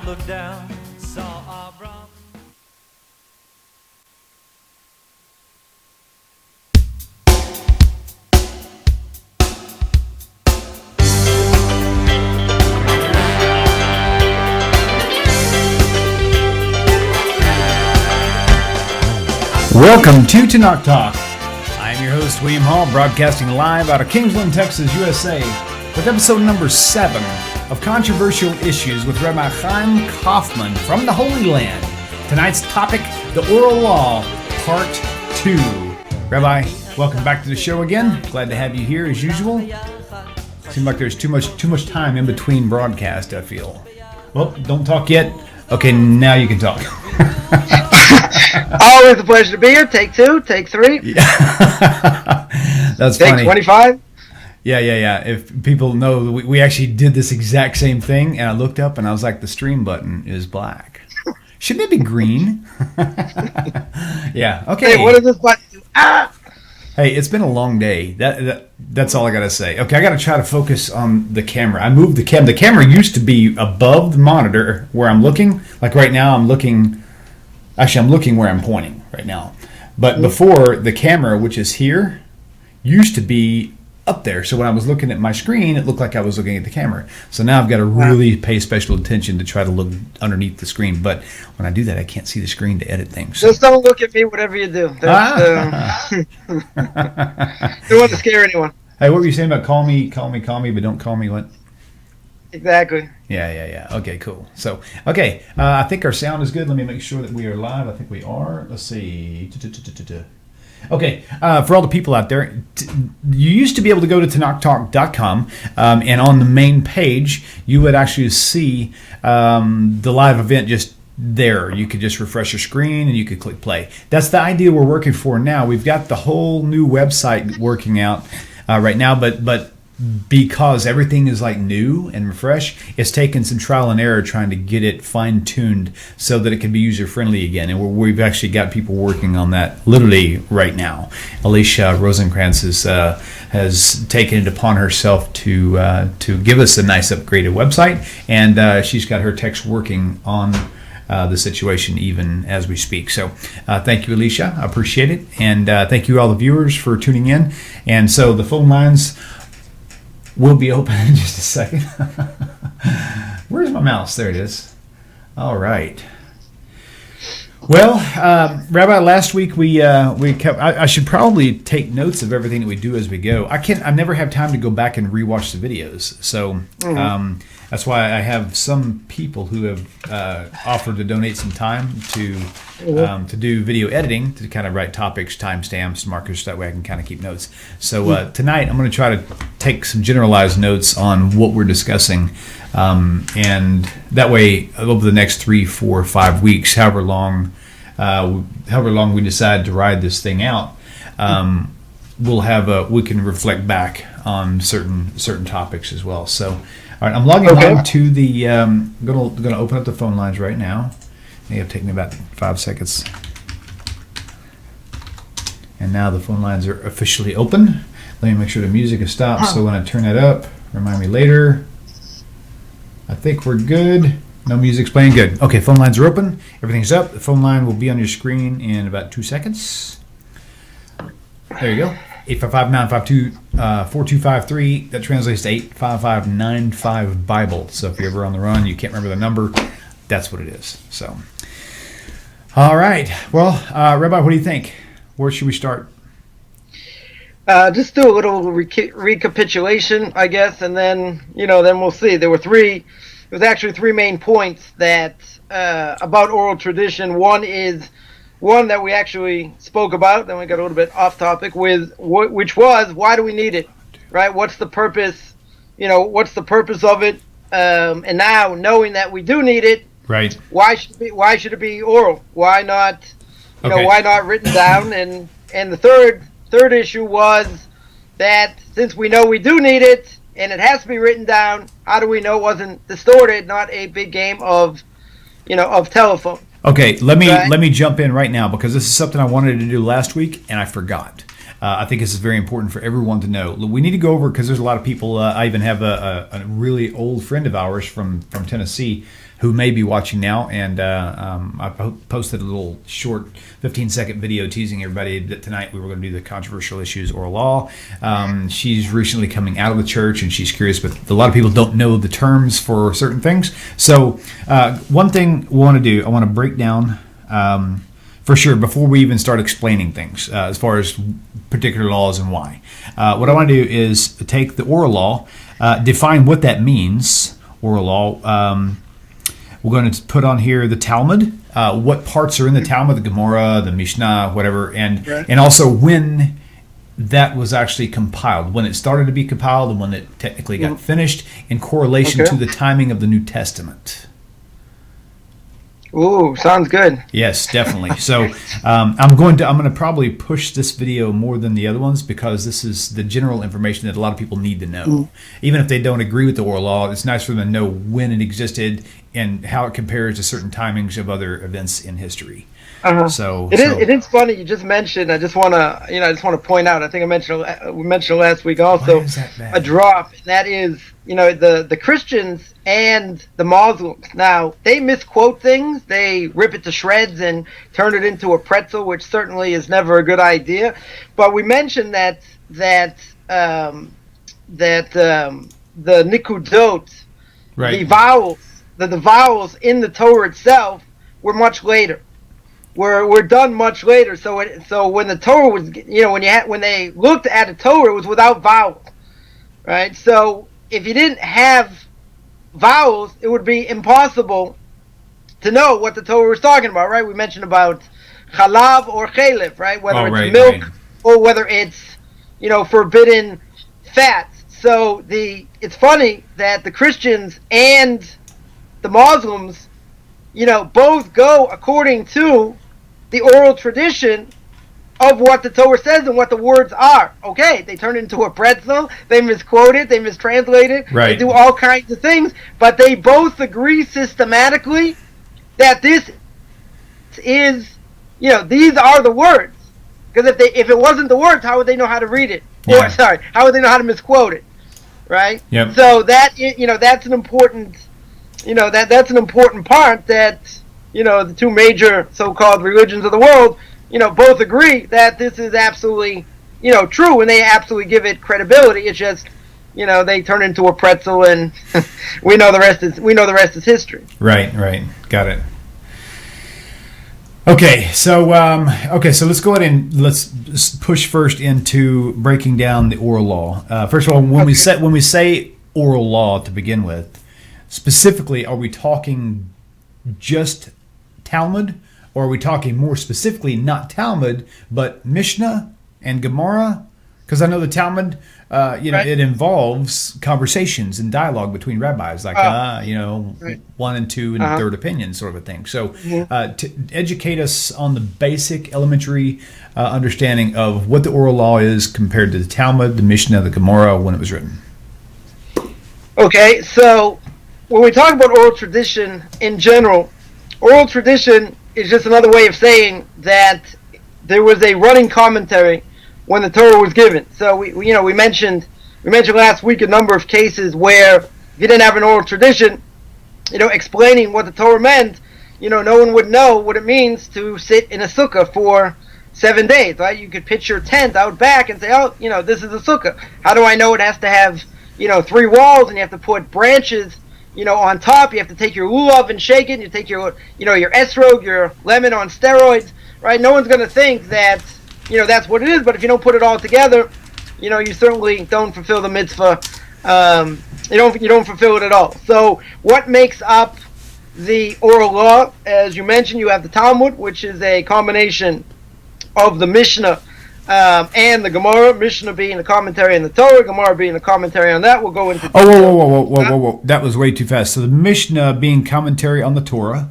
looked down, saw our brother. Welcome to TORAH Talk. I am your host, William Hall, broadcasting live out of Kingsland, Texas, USA, with episode number 7 of Controversial Issues with Rabbi Chaim Coffman from the Holy Land. Tonight's topic, the Oral Law, Part 2. Rabbi, welcome back to the show again. Glad to have you here as usual. Seems like there's too much time in between broadcasts, I feel. Well, don't talk yet. Okay, now you can talk. Always a pleasure to be here. Take 2, take 3. Yeah. That's take funny. 25. Yeah. If people know, we actually did this exact same thing, and I looked up and I was like, the stream button is black. Shouldn't it be green? Yeah. Okay. Hey, what is this button? Ah! Hey, it's been a long day. That's all I gotta say. Okay, I gotta try to focus on the camera. I moved the camera. The camera used to be above the monitor where I'm looking. Like right now, I'm looking where I'm pointing right now. But before, the camera, which is here, used to be up there. So when I was looking at my screen, it looked like I was looking at the camera. So now I've got to really pay special attention to try to look underneath the screen. But when I do that, I can't see the screen to edit things. Just don't look at me, whatever you do. Don't want to scare anyone. Hey, what were you saying about call me, but don't call me what? Exactly. Yeah. Okay, cool. So, okay, I think our sound is good. Let me make sure that we are live. I think we are. Let's see. Okay, for all the people out there, you used to be able to go to TORAHTalk.com, and on the main page, you would actually see the live event just there. You could just refresh your screen and you could click play. That's the idea we're working for now. We've got the whole new website working out right now, but because everything is like new and fresh, it's taken some trial and error trying to get it fine-tuned so that it can be user-friendly again. And we've actually got people working on that literally right now. Alicia Rosenkrantz has taken it upon herself to give us a nice upgraded website, and she's got her techs working on the situation even as we speak. So thank you, Alicia. I appreciate it. And thank you all the viewers for tuning in. And so the phone lines will be open in just a second. Where's my mouse? There it is. All right. Well, Rabbi, last week we kept. I should probably take notes of everything that we do as we go. I never have time to go back and rewatch the videos, so that's why I have some people who have offered to donate some time to do video editing, to kind of write topics, timestamps, markers. That way I can kind of keep notes. So tonight I'm going to try to take some generalized notes on what we're discussing, and that way over the next 3, 4, 5 weeks, however long we decide to ride this thing out, we can reflect back on certain topics as well. So, all right, I'm logging on to the. I'm gonna open up the phone lines right now. It'll take me about 5 seconds. And now the phone lines are officially open. Let me make sure the music is stopped. So when I turn that up, remind me later. I think we're good. No music's playing. Good. Okay, phone lines are open. Everything's up. The phone line will be on your screen in about 2 seconds. There you go. 855-952-4253. That translates to 855-95-BIBLE. So if you're ever on the run, you can't remember the number, that's what it is. So, all right. Well, Rabbi, what do you think? Where should we start? Just do a little recapitulation, I guess, and then we'll see. There was actually 3 main points that about oral tradition. One that we actually spoke about, then we got a little bit off topic which was, why do we need it, right? What's the purpose? What's the purpose of it? And now, knowing that we do need it, right? Why should it be oral? Why not? Why not written down? And the third issue was that since we know we do need it and it has to be written down, how do we know it wasn't distorted, not a big game of telephone? Okay, let me jump in right now, because this is something I wanted to do last week and I forgot. I think this is very important for everyone to know. We need to go over, because there's a lot of people. I even have a really old friend of ours from Tennessee who may be watching now, and I posted a little short 15-second video teasing everybody that tonight we were going to do the controversial issues oral law. She's recently coming out of the church, and she's curious, but a lot of people don't know the terms for certain things. So one thing we want to do, I want to break down for sure before we even start explaining things as far as particular laws and why. What I want to do is take the oral law, define what that means, oral law. We're going to put on here the Talmud, what parts are in the Talmud, the Gemara, the Mishnah, whatever, and also when that was actually compiled, when it started to be compiled and when it technically got finished, in correlation to the timing of the New Testament. Ooh, sounds good. Yes, definitely. So I'm going to probably push this video more than the other ones, because this is the general information that a lot of people need to know. Even if they don't agree with the oral law, it's nice for them to know when it existed and how it compares to certain timings of other events in history. So it is funny you just mentioned. I just want to point out. I think we mentioned last week also a drop, and that is the Christians and the Muslims. Now they misquote things, they rip it to shreds and turn it into a pretzel, which certainly is never a good idea. But we mentioned that the nikudot, right, the vowels in the Torah itself were much later. Were done much later. So when the Torah was, when they looked at a Torah, it was without vowels, right? So if you didn't have vowels, it would be impossible to know what the Torah was talking about, right? We mentioned about chalav or chalif, right? Whether it's milk or whether it's forbidden fats. So it's funny that the Christians and the Muslims, both go according to the oral tradition of what the Torah says and what the words are. Okay, they turn it into a pretzel, they misquote it, they mistranslate it, they do all kinds of things, but they both agree systematically that this is, these are the words. Because if it wasn't the words, how would they know how to read it? Yeah. Or, sorry, how would they know how to misquote it? Right? Yep. So that's an important, that's an important part that, the two major so-called religions of the world, both agree that this is absolutely, true, and they absolutely give it credibility. It's just, they turn into a pretzel, and we know the rest is history. Right. Got it. Okay, so let's go ahead and let's push first into breaking down the oral law. First of all, when we say oral law to begin with, specifically, are we talking just Talmud, or are we talking more specifically not Talmud but Mishnah and Gemara? Because I know the Talmud, it involves conversations and dialogue between rabbis, like 1 and 2 and third opinion sort of a thing. So to educate us on the basic elementary understanding of what the oral law is compared to the Talmud, the Mishnah, the Gemara when it was written. Okay, so when we talk about oral tradition in general, oral tradition is just another way of saying that there was a running commentary when the Torah was given. So we mentioned last week a number of cases where if you didn't have an oral tradition, explaining what the Torah meant, no one would know what it means to sit in a sukkah for 7 days, right? You could pitch your tent out back and say, oh, this is a sukkah. How do I know it has to have, 3 walls, and you have to put branches, on top? You have to take your lulav and shake it, and you take your, your esrog, your lemon on steroids, right? No one's going to think that, that's what it is, but if you don't put it all together, you certainly don't fulfill the mitzvah. You don't fulfill it at all. So what makes up the oral law? As you mentioned, you have the Talmud, which is a combination of the Mishnah and the Gemara. Mishnah being the commentary on the Torah, Gemara being the commentary on that. We'll go into whoa. That was way too fast. So the Mishnah being commentary on the Torah.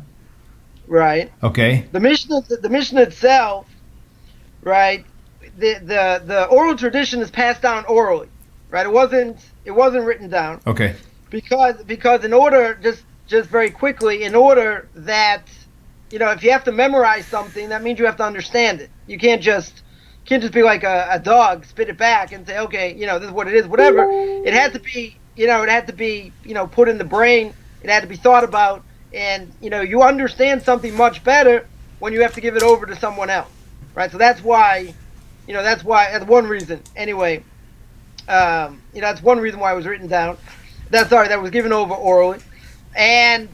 Right. Okay. The Mishnah itself, right? The oral tradition is passed down orally, right? It wasn't written down. Okay. Because in order, just very quickly, in order that, if you have to memorize something, that means you have to understand it. You can't just, can't just be like a dog, spit it back and say, okay, this is what it is, whatever. It had to be, put in the brain. It had to be thought about, and you understand something much better when you have to give it over to someone else, right? So that's why, that's one reason. Anyway, that's one reason why it was written down. That was given over orally. And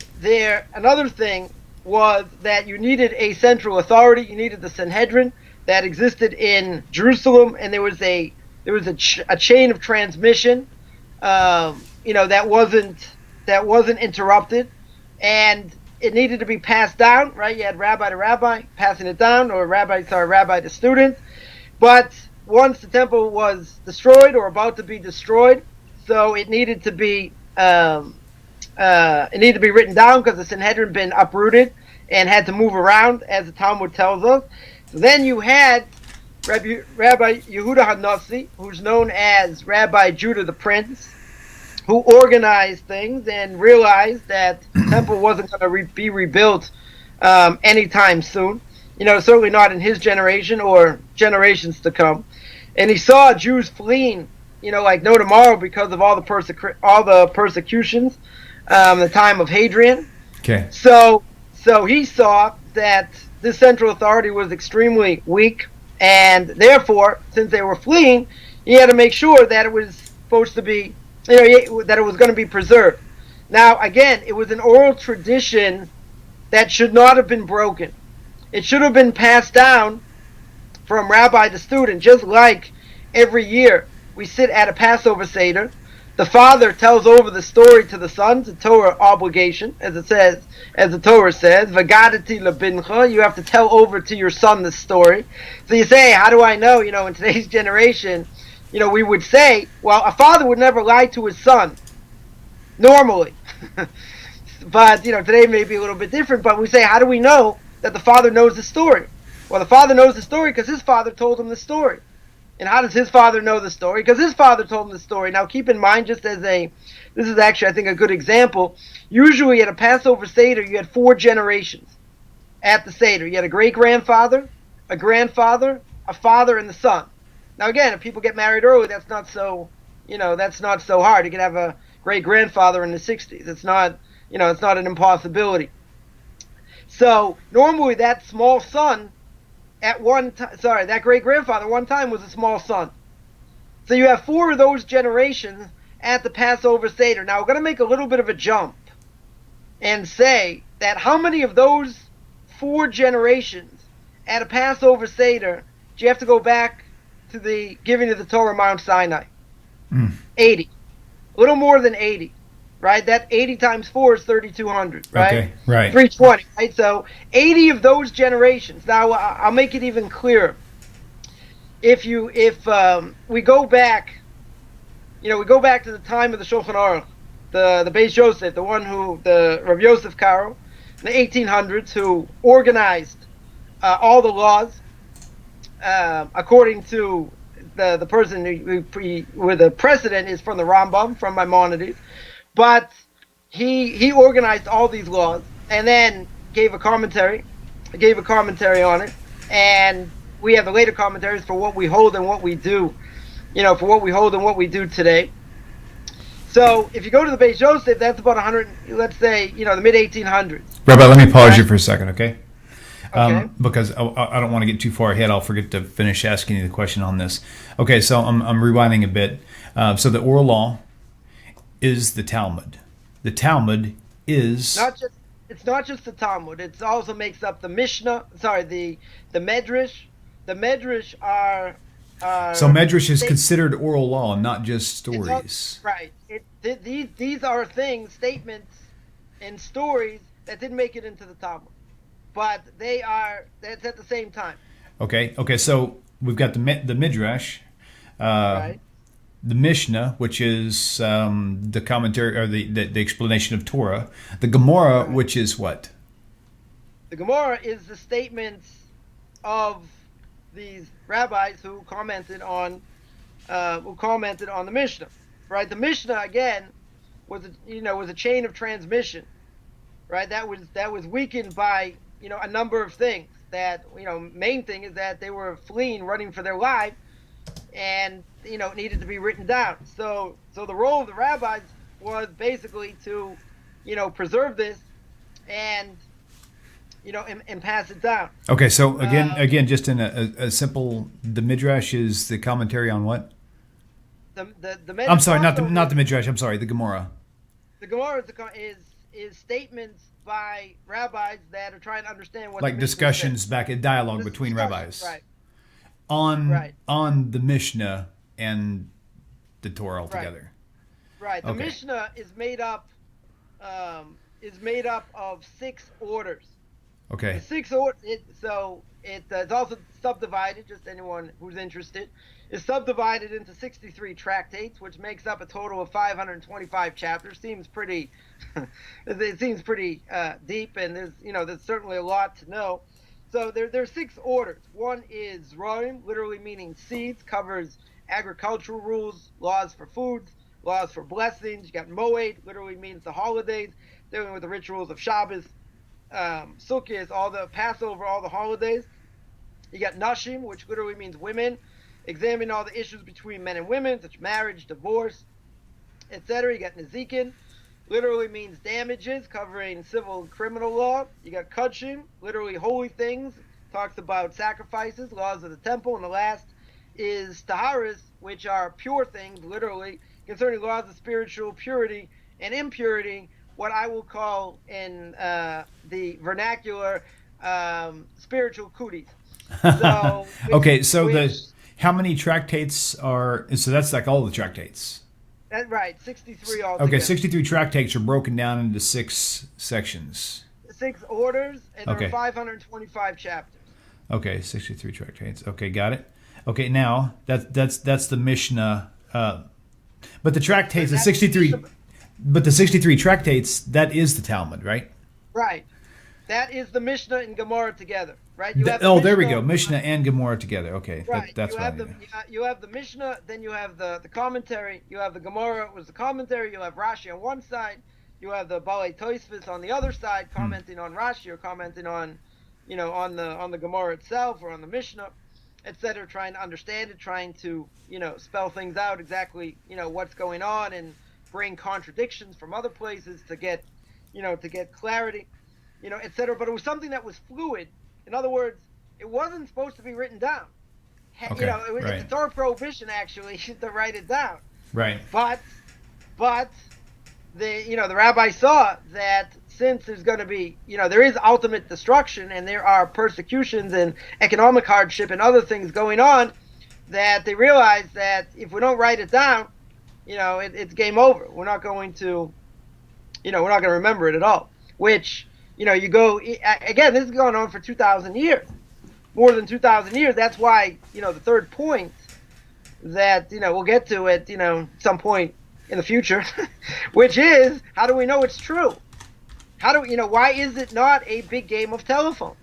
another thing was that you needed a central authority. You needed the Sanhedrin that existed in Jerusalem, and there was a chain of transmission, that wasn't interrupted, and it needed to be passed down, right? You had rabbi to rabbi passing it down, or rabbi to student. But once the temple was destroyed or about to be destroyed, so it needed to be written down because the Sanhedrin had been uprooted and had to move around, as the Talmud tells us. So then you had Rabbi Yehuda HaNasi, who's known as Rabbi Judah the Prince, who organized things and realized that the temple wasn't going to be rebuilt anytime soon. Certainly not in his generation or generations to come. And he saw Jews fleeing, like no tomorrow because of all the persecutions, the time of Hadrian. Okay. So he saw that this central authority was extremely weak, and therefore, since they were fleeing, he had to make sure that it was supposed to be, that it was going to be preserved. Now, again, it was an oral tradition that should not have been broken. It should have been passed down from rabbi to student, just like every year we sit at a Passover Seder. The father tells over the story to the sons, a Torah obligation, as the Torah says, Vagadati lebincha, you have to tell over to your son the story. So you say, how do I know? In today's generation, we would say, well, a father would never lie to his son, normally. But, today may be a little bit different, but we say, how do we know that the father knows the story? Well, the father knows the story because his father told him the story. And how does his father know the story? Because his father told him the story. Now, keep in mind, this is actually, I think, a good example. Usually at a Passover Seder, you had 4 generations at the Seder. You had a great-grandfather, a grandfather, a father, and the son. Now, again, if people get married early, that's not so hard. You can have a great-grandfather in the 60s. It's not an impossibility. So, normally that small son that great-grandfather one time was a small son. So you have 4 of those generations at the Passover Seder. Now we're going to make a little bit of a jump and say that how many of those 4 generations at a Passover Seder do you have to go back to the giving of the Torah Mount Sinai? 80. A little more than 80. Right? That 80 times 4 is 3,200, right? Okay, right. 320, right? So 80 of those generations. Now, I'll make it even clearer. If we go back, we go back to the time of the Shulchan Aruch, the Beis Yosef, the Rav Yosef Karo, in the 1800s, who organized all the laws according to the person where the precedent is from the Rambam, from Maimonides. But he organized all these laws and then gave a commentary on it, and we have the later commentaries for what we hold and what we do, today. So if you go to the Beis Yosef, that's about 100, let's say, the mid 1800s. Rabbi, let me pause you for a second, okay? Okay. Because I don't want to get too far ahead. I'll forget to finish asking you the question on this. Okay, so I'm rewinding a bit. So the oral law is the Talmud. The Talmud is it's not just the Talmud. It also makes up the Mishnah. Sorry, the Medrash. The Medrash are so Medrash is considered oral law, not just stories. Right. These are statements, and stories that didn't make it into the Talmud, but that's at the same time. Okay. So we've got the Midrash. Right. The Mishnah, which is the commentary or the explanation of Torah. The Gemara, right, which is what? The Gemara is the statements of these rabbis who commented on the Mishnah. Right? The Mishnah again was a chain of transmission. Right? That was weakened by a number of things. that, main thing is that they were fleeing, running for their life, and, it needed to be written down. So the role of the rabbis was basically to, preserve this and, and pass it down. Okay, so again, just in a simple, the Midrash is the commentary on what? The I'm sorry, not the Midrash. I'm sorry, the Gemara. The Gemara is statements by rabbis that are trying to understand what like discussions back in dialogue between rabbis, right? On the Mishnah and the Torah altogether. Right. The Mishnah is made up of 6 orders. Okay. The 6 orders. It's also subdivided. Just anyone who's interested is subdivided into 63 tractates, which makes up a total of 525 chapters. Seems pretty. It seems pretty deep, and there's certainly a lot to know. So there's 6 orders. One is Roim, literally meaning seeds, covers agricultural rules, laws for foods, laws for blessings. You got Moed, literally means the holidays, dealing with the rituals of Shabbos, Sukkot, all the Passover, all the holidays. You got Nashim, which literally means women, examine all the issues between men and women, such as marriage, divorce, etc. You got Nezikin, literally means damages, covering civil and criminal law. You got Kudshim, literally holy things, talks about sacrifices, laws of the temple. And the last is Taharas, which are pure things, literally, concerning laws of spiritual purity and impurity, what I will call in the vernacular spiritual cooties. So, how many tractates are, so that's like all the tractates? That's right, 63 altogether. Okay, 63 tractates are broken down into 6 sections. 6 orders, and there are 525 chapters. Okay, 63 tractates. Okay, got it. Okay, now that's the Mishnah, but the tractates, the 63 tractates, that is the Talmud, right? Right. That is the Mishnah and Gemara together, right? There we go. Mishnah and Gemara together. Okay, right. That's you have the Mishnah, then you have the commentary. You have the Gemara was the commentary. You have Rashi on one side. You have the Balei Tosfos on the other side, commenting on Rashi or commenting on, on the Gemara itself or on the Mishnah, etc. Trying to understand it, trying to spell things out exactly what's going on and bring contradictions from other places to get clarity. Etc. But it was something that was fluid. In other words, it wasn't supposed to be written down. Okay, it was a Torah prohibition actually to write it down. Right. But the rabbi saw that since there's going to be there is ultimate destruction and there are persecutions and economic hardship and other things going on, that they realized that if we don't write it down, it's game over. We're not going to remember it at all. Which you go, again, this is going on for 2,000 years, more than 2,000 years. That's why, the third point that, we'll get to at, some point in the future, which is, how do we know it's true? Why is it not a big game of telephone?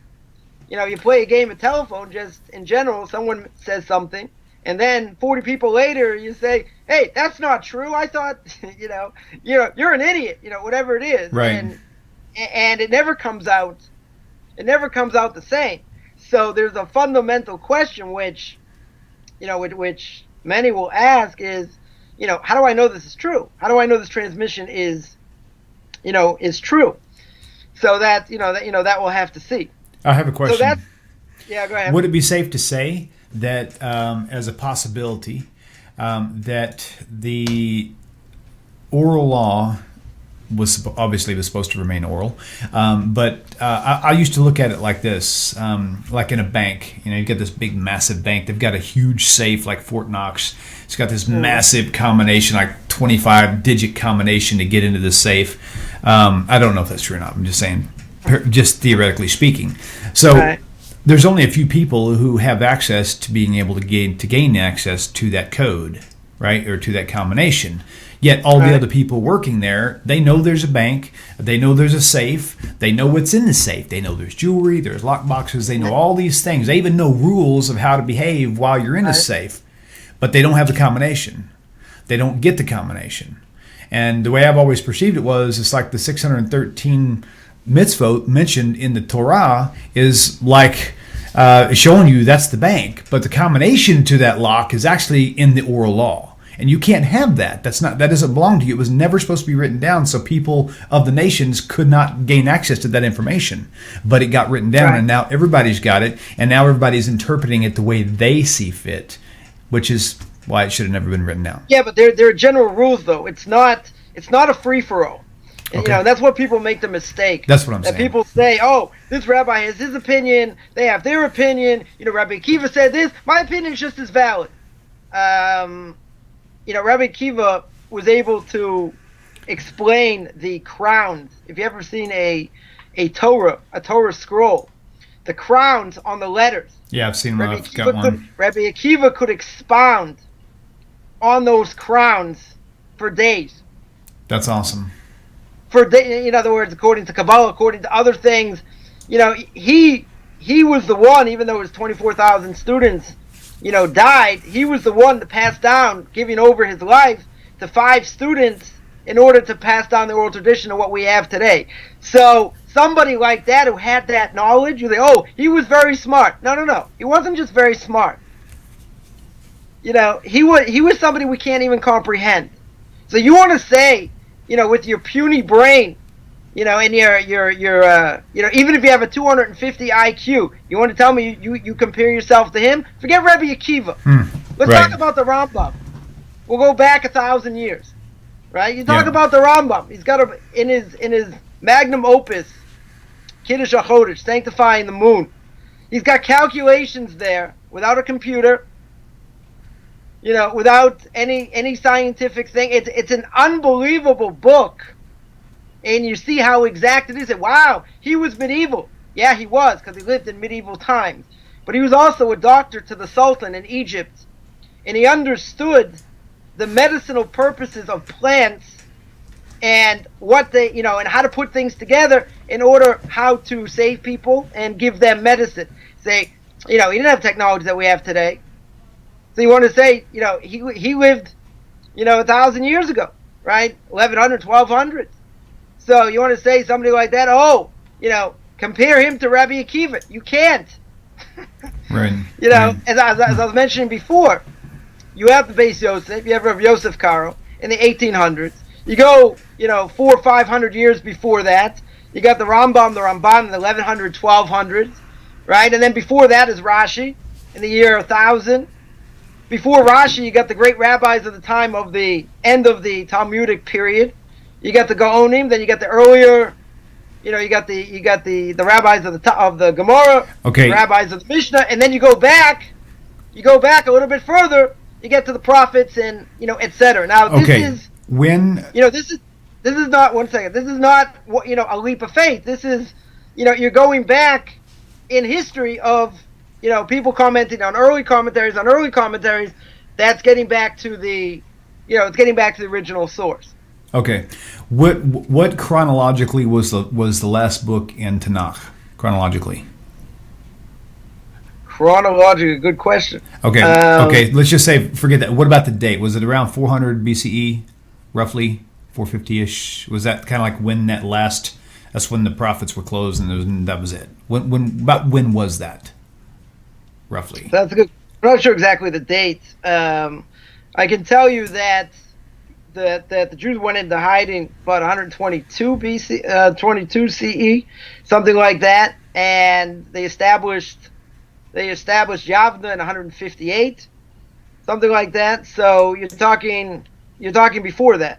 You play a game of telephone, just in general, someone says something, and then 40 people later, you say, hey, that's not true. I thought, you're an idiot, whatever it is. Right. And it never comes out. It never comes out the same. So there's a fundamental question, which many will ask is, how do I know this is true? How do I know this transmission is true? So that that we'll have to see. I have a question. So go ahead. Would it be safe to say that as a possibility that the oral law was supposed to remain oral, but I used to look at it like this, like in a bank. You've got this big massive bank. They've got a huge safe like Fort Knox. It's got this massive combination, like 25-digit combination to get into the safe. I don't know if that's true or not. I'm just saying, just theoretically speaking. So there's only a few people who have access to being able to gain access to that code, right, or to that combination. Yet all the other people working there, they know there's a bank, they know there's a safe, they know what's in the safe, they know there's jewelry, there's lock boxes, they know all these things. They even know rules of how to behave while you're in a safe, but they don't have the combination. They don't get the combination. And the way I've always perceived it was, it's like the 613 mitzvot mentioned in the Torah is like showing you that's the bank. But the combination to that lock is actually in the oral law. And you can't have that. That doesn't belong to you. It was never supposed to be written down, so people of the nations could not gain access to that information. But it got written down, and now everybody's got it, and now everybody's interpreting it the way they see fit, which is why it should have never been written down. Yeah, but there are general rules, though. It's not a free-for-all. Okay. You know, that's what people make the mistake. That's what I'm saying. That people say, oh, this rabbi has his opinion, they have their opinion, Rabbi Akiva said this, my opinion is just as valid. Rabbi Akiva was able to explain the crowns. If you ever seen a Torah scroll, the crowns on the letters. Yeah, I've seen one. I've got one. Rabbi Akiva could expound on those crowns for days. That's awesome. In other words, according to Kabbalah, according to other things, he was the one, even though his 24,000 students died, he was the one to pass down, giving over his life to 5 students in order to pass down the oral tradition of what we have today. So somebody like that who had that knowledge, you say, oh, he was very smart. No. He wasn't just very smart. He was somebody we can't even comprehend. So you want to say, with your puny brain, and your even if you have a 250 IQ, you want to tell me you compare yourself to him? Forget Rabbi Akiva. Let's talk about the Rambam. We'll go back 1,000 years, right? You talk about the Rambam. He's got in his magnum opus, Kiddush HaChodesh, sanctifying the moon. He's got calculations there without a computer, without any scientific thing. It's an unbelievable book. And you see how exact it is. And wow, he was medieval. Yeah, he was, because he lived in medieval times. But he was also a doctor to the Sultan in Egypt. And he understood the medicinal purposes of plants and what they, and how to put things together in order how to save people and give them medicine. Say, he didn't have technology that we have today. So you want to say, he lived, 1,000 years ago, right? 1100, 1200. So you want to say somebody like that, compare him to Rabbi Akiva. You can't. Right. As I was mentioning before, you have the Beis Yosef, you have Rav Yosef Karo in the 1800s. You go, 400 or 500 years before that, you got the Ramban in the 1100, 1200s, right? And then before that is Rashi in the year 1000. Before Rashi, you got the great rabbis of the time of the end of the Talmudic period. You got the Gaonim, then you got the earlier, you got the rabbis of the Gemara, the rabbis of the Mishnah, and then you go back a little bit further, you get to the prophets and etc. Now this is this is not 1 second. This is not a leap of faith. This is you're going back in history of people commenting on early commentaries. That's getting back to the it's getting back to the original source. Okay, what chronologically was the last book in Tanakh? Chronologically, good question. Okay. Let's just say forget that. What about the date? Was it around 400 BCE, roughly 450ish? Was that kind of like when that last? That's when the prophets were closed, and that was it. When was that? Roughly. That's good. I'm not sure exactly the date. I can tell you that the Jews went into hiding about 122 22 CE, something like that, and they established Yavna in 158, something like that. So you're talking before that.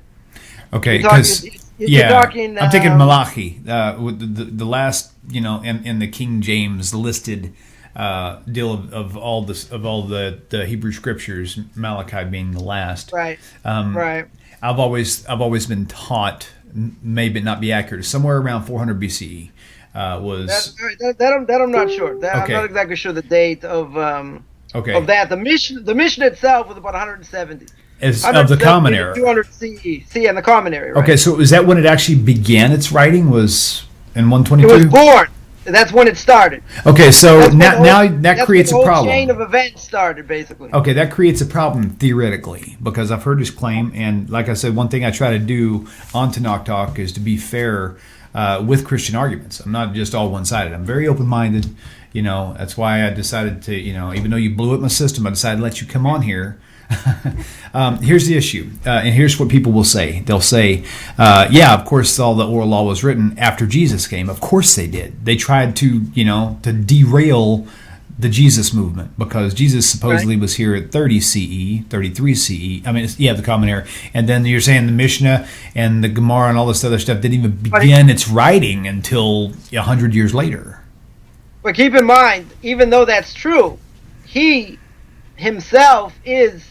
Okay, because I'm thinking Malachi, the last in the King James listed deal of all the Hebrew scriptures, Malachi being the last. Right. Right. I've always been taught, maybe not be accurate, somewhere around 400 BCE was. That I'm not sure. I'm not exactly sure the date of that. The mission itself was about 170. Of the Common Era. 200 CE. And the Common Era. Right? Okay, so is that when it actually began its writing? Was in 122? It was born. That's when it started. Okay, so now that creates a problem. The chain of events started, basically. Okay, that creates a problem theoretically, because I've heard his claim, and like I said, one thing I try to do on Tanakh Talk is to be fair with Christian arguments. I'm not just all one-sided. I'm very open-minded. That's why I decided to, even though you blew up my system, I decided to let you come on here. Here's the issue, and here's what people will say. They'll say, yeah, of course, all the oral law was written after Jesus came. Of course they did. They tried to, to derail the Jesus movement because Jesus supposedly was here at 30 CE, 33 CE. I mean, the Common Era. And then you're saying the Mishnah and the Gemara and all this other stuff didn't even begin its writing until 100 years later. But keep in mind, even though that's true, he himself is,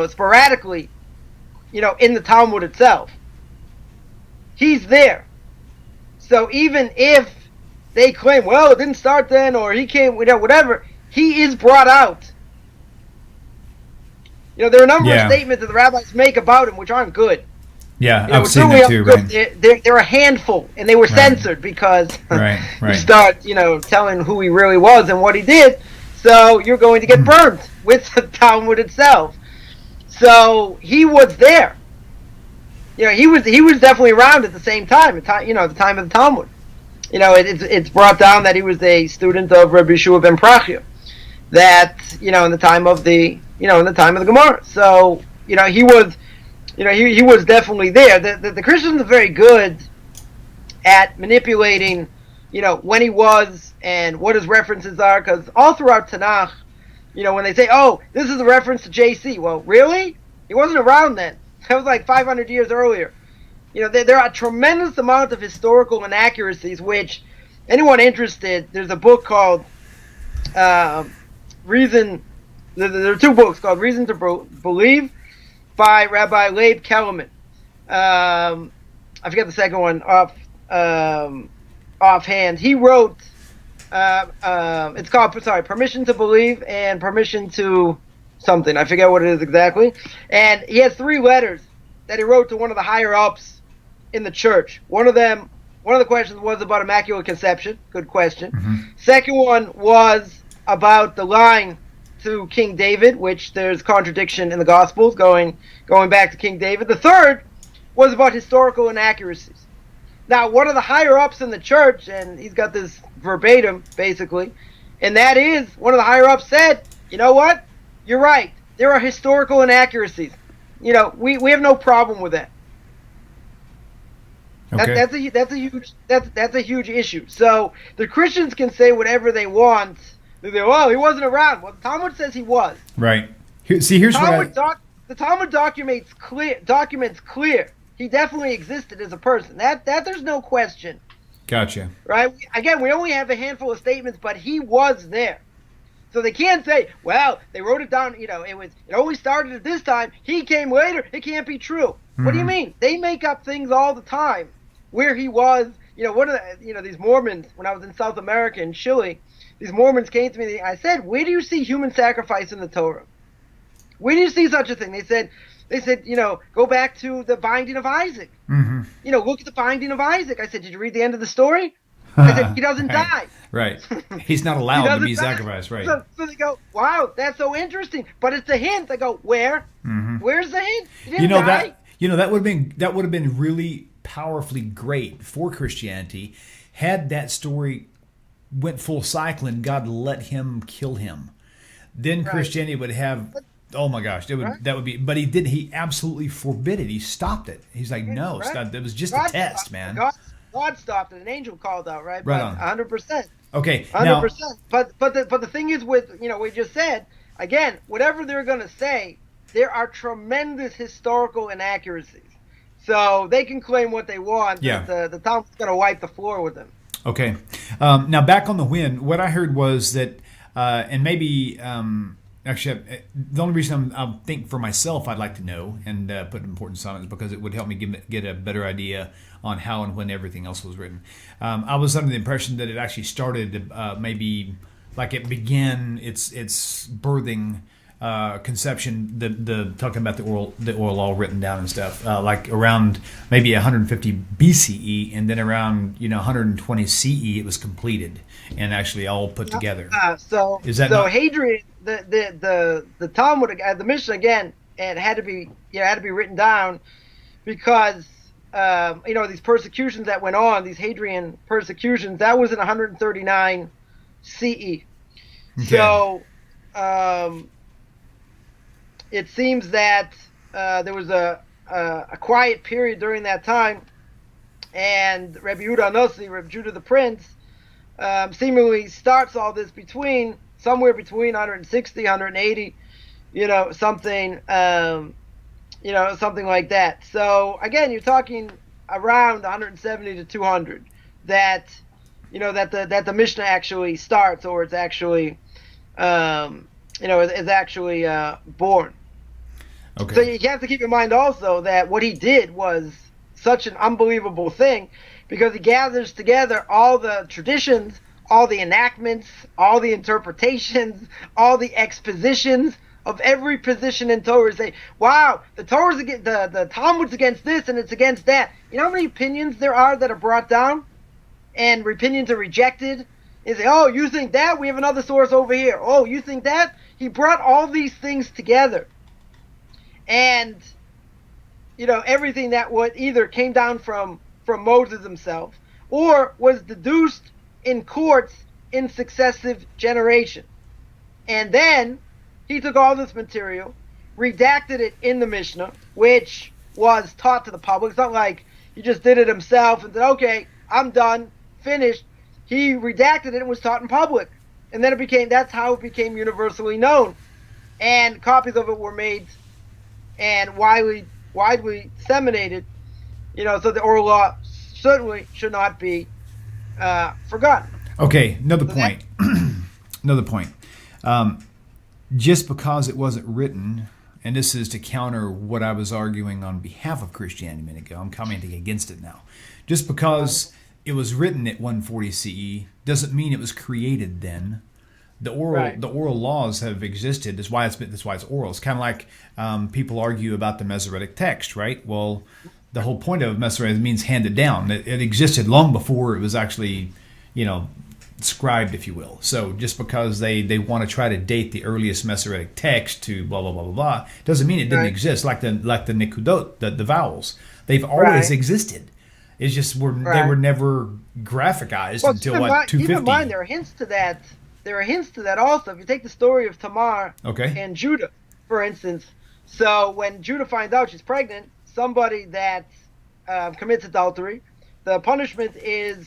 sporadically, in the Talmud itself. He's there. So even if they claim, well, it didn't start then, or he came, whatever, he is brought out. There are a number of statements that the rabbis make about him which aren't good. Yeah, I've seen that too, right? They're a handful, and they were censored because you start, telling who he really was and what he did, so you're going to get burned with the Talmud itself. So he was there. He was definitely around at the same time, the time of the Talmud. It's brought down that he was a student of Rabbi Shua ben Prachia, that in the time of the Gemara. So he was. He was definitely there. The Christians are very good at manipulating, when he was and what his references are, because all throughout Tanakh, when they say, oh, this is a reference to JC, well, really? He wasn't around then. That was like 500 years earlier. There are a tremendous amount of historical inaccuracies, which anyone interested, there's a book called Reason, there are two books called Reason to Believe, by Rabbi Leib Kellerman. I forget the second one offhand. He wrote, it's called, Permission to Believe and Permission to something. I forget what it is exactly. And he has 3 letters that he wrote to one of the higher ups in the church. One of the questions was about Immaculate Conception. Good question. Mm-hmm. Second one was about the line to King David, which there's contradiction in the Gospels going back to King David. The third was about historical inaccuracies. Now, one of the higher ups in the church, and he's got this verbatim, basically, and that is, one of the higher ups said, you know what? You're right. There are historical inaccuracies. We have no problem with that. Okay. That's a huge issue. So the Christians can say whatever they want. They go, well, he wasn't around. Well, the Talmud says he was. Right. Here's the Talmud documents clear. He definitely existed as a person. That there's no question. Gotcha. Right. Again, we only have a handful of statements, but he was there. So they can't say, well, they wrote it down. It only started at this time. He came later. It can't be true. Mm-hmm. What do you mean? They make up things all the time. Where he was. One of the these Mormons, when I was in South America in Chile. These Mormons came to me. I said, where do you see human sacrifice in the Torah? Where do you see such a thing? They said, go back to the binding of Isaac. Mm-hmm. Look at the binding of Isaac. I said, did you read the end of the story? I said, he doesn't die. Right. He's not allowed to be sacrificed. Right. So they go, wow, that's so interesting. But it's a hint. They go, where? Mm-hmm. Where's the hint? He didn't die. That would have been really powerfully great for Christianity had that story went full cycle and God let him kill him. Then Christianity would have, oh my gosh, that would be, but he didn't. He absolutely forbid it. He stopped it. He's like, no, Scott, it was just a test, man. God stopped it. An angel called out, right? Right on. 100%. Okay. 100%. But the thing is with, we just said, again, whatever they're going to say, there are tremendous historical inaccuracies. So they can claim what they want. Yeah. The Talmud's going to wipe the floor with them. Okay. Now back on the when, what I heard was that, and maybe, actually, the only reason I think for myself I'd like to know and put importance on it is because it would help me get a better idea on how and when everything else was written. I was under the impression that it actually started maybe like it began its birthing conception, the talking about the oral law written down and stuff, like around maybe 150 BCE, and then around 120 CE it was completed and actually all put together. So Hadrian, the Talmud, the Mishnah again, it had to be written down because these persecutions that went on, these Hadrian persecutions, that was in 139 CE. Okay. So it seems that there was a quiet period during that time, and Rabbi Yehuda Anasi, Rabbi Judah the Prince, seemingly starts all this somewhere between 160, 180, something like that. So again, you're talking around 170 to 200 that the Mishnah actually starts, or it's actually is actually born. Okay. So you have to keep in mind also that what he did was such an unbelievable thing, because he gathers together all the traditions, all the enactments, all the interpretations, all the expositions of every position in Torah. Say, wow, the Torah's against the Talmud's against this and it's against that. You know how many opinions there are that are brought down, and opinions are rejected? They say, oh, you think that? We have another source over here. Oh, you think that? He brought all these things together, and everything that would either came down from Moses himself, or was deduced in courts in successive generations. And then he took all this material, redacted it in the Mishnah, which was taught to the public. It's not like he just did it himself and said, okay, I'm done, finished. He redacted it and was taught in public. And then that's how it became universally known. And copies of it were made and widely disseminated, so the oral law certainly should not be forgotten. Okay, another point. Another point. Just because it wasn't written, and this is to counter what I was arguing on behalf of Christianity a minute ago, I'm commenting against it now. Just because it was written at 140 CE doesn't mean it was created then. The oral laws have existed. That's why it's oral. It's kind of like people argue about the Masoretic text, right? Well, the whole point of Masoretic means handed down. It existed long before it was actually, scribed, if you will. So just because they want to try to date the earliest Masoretic text to blah blah blah blah blah doesn't mean it didn't exist. Like the nikudot, the vowels, they've always existed. It's just they were never graphicized until 250. Keep in mind, there are hints to that. There are hints to that also. If you take the story of Tamar and Judah, for instance. So when Judah finds out she's pregnant, somebody that commits adultery, the punishment is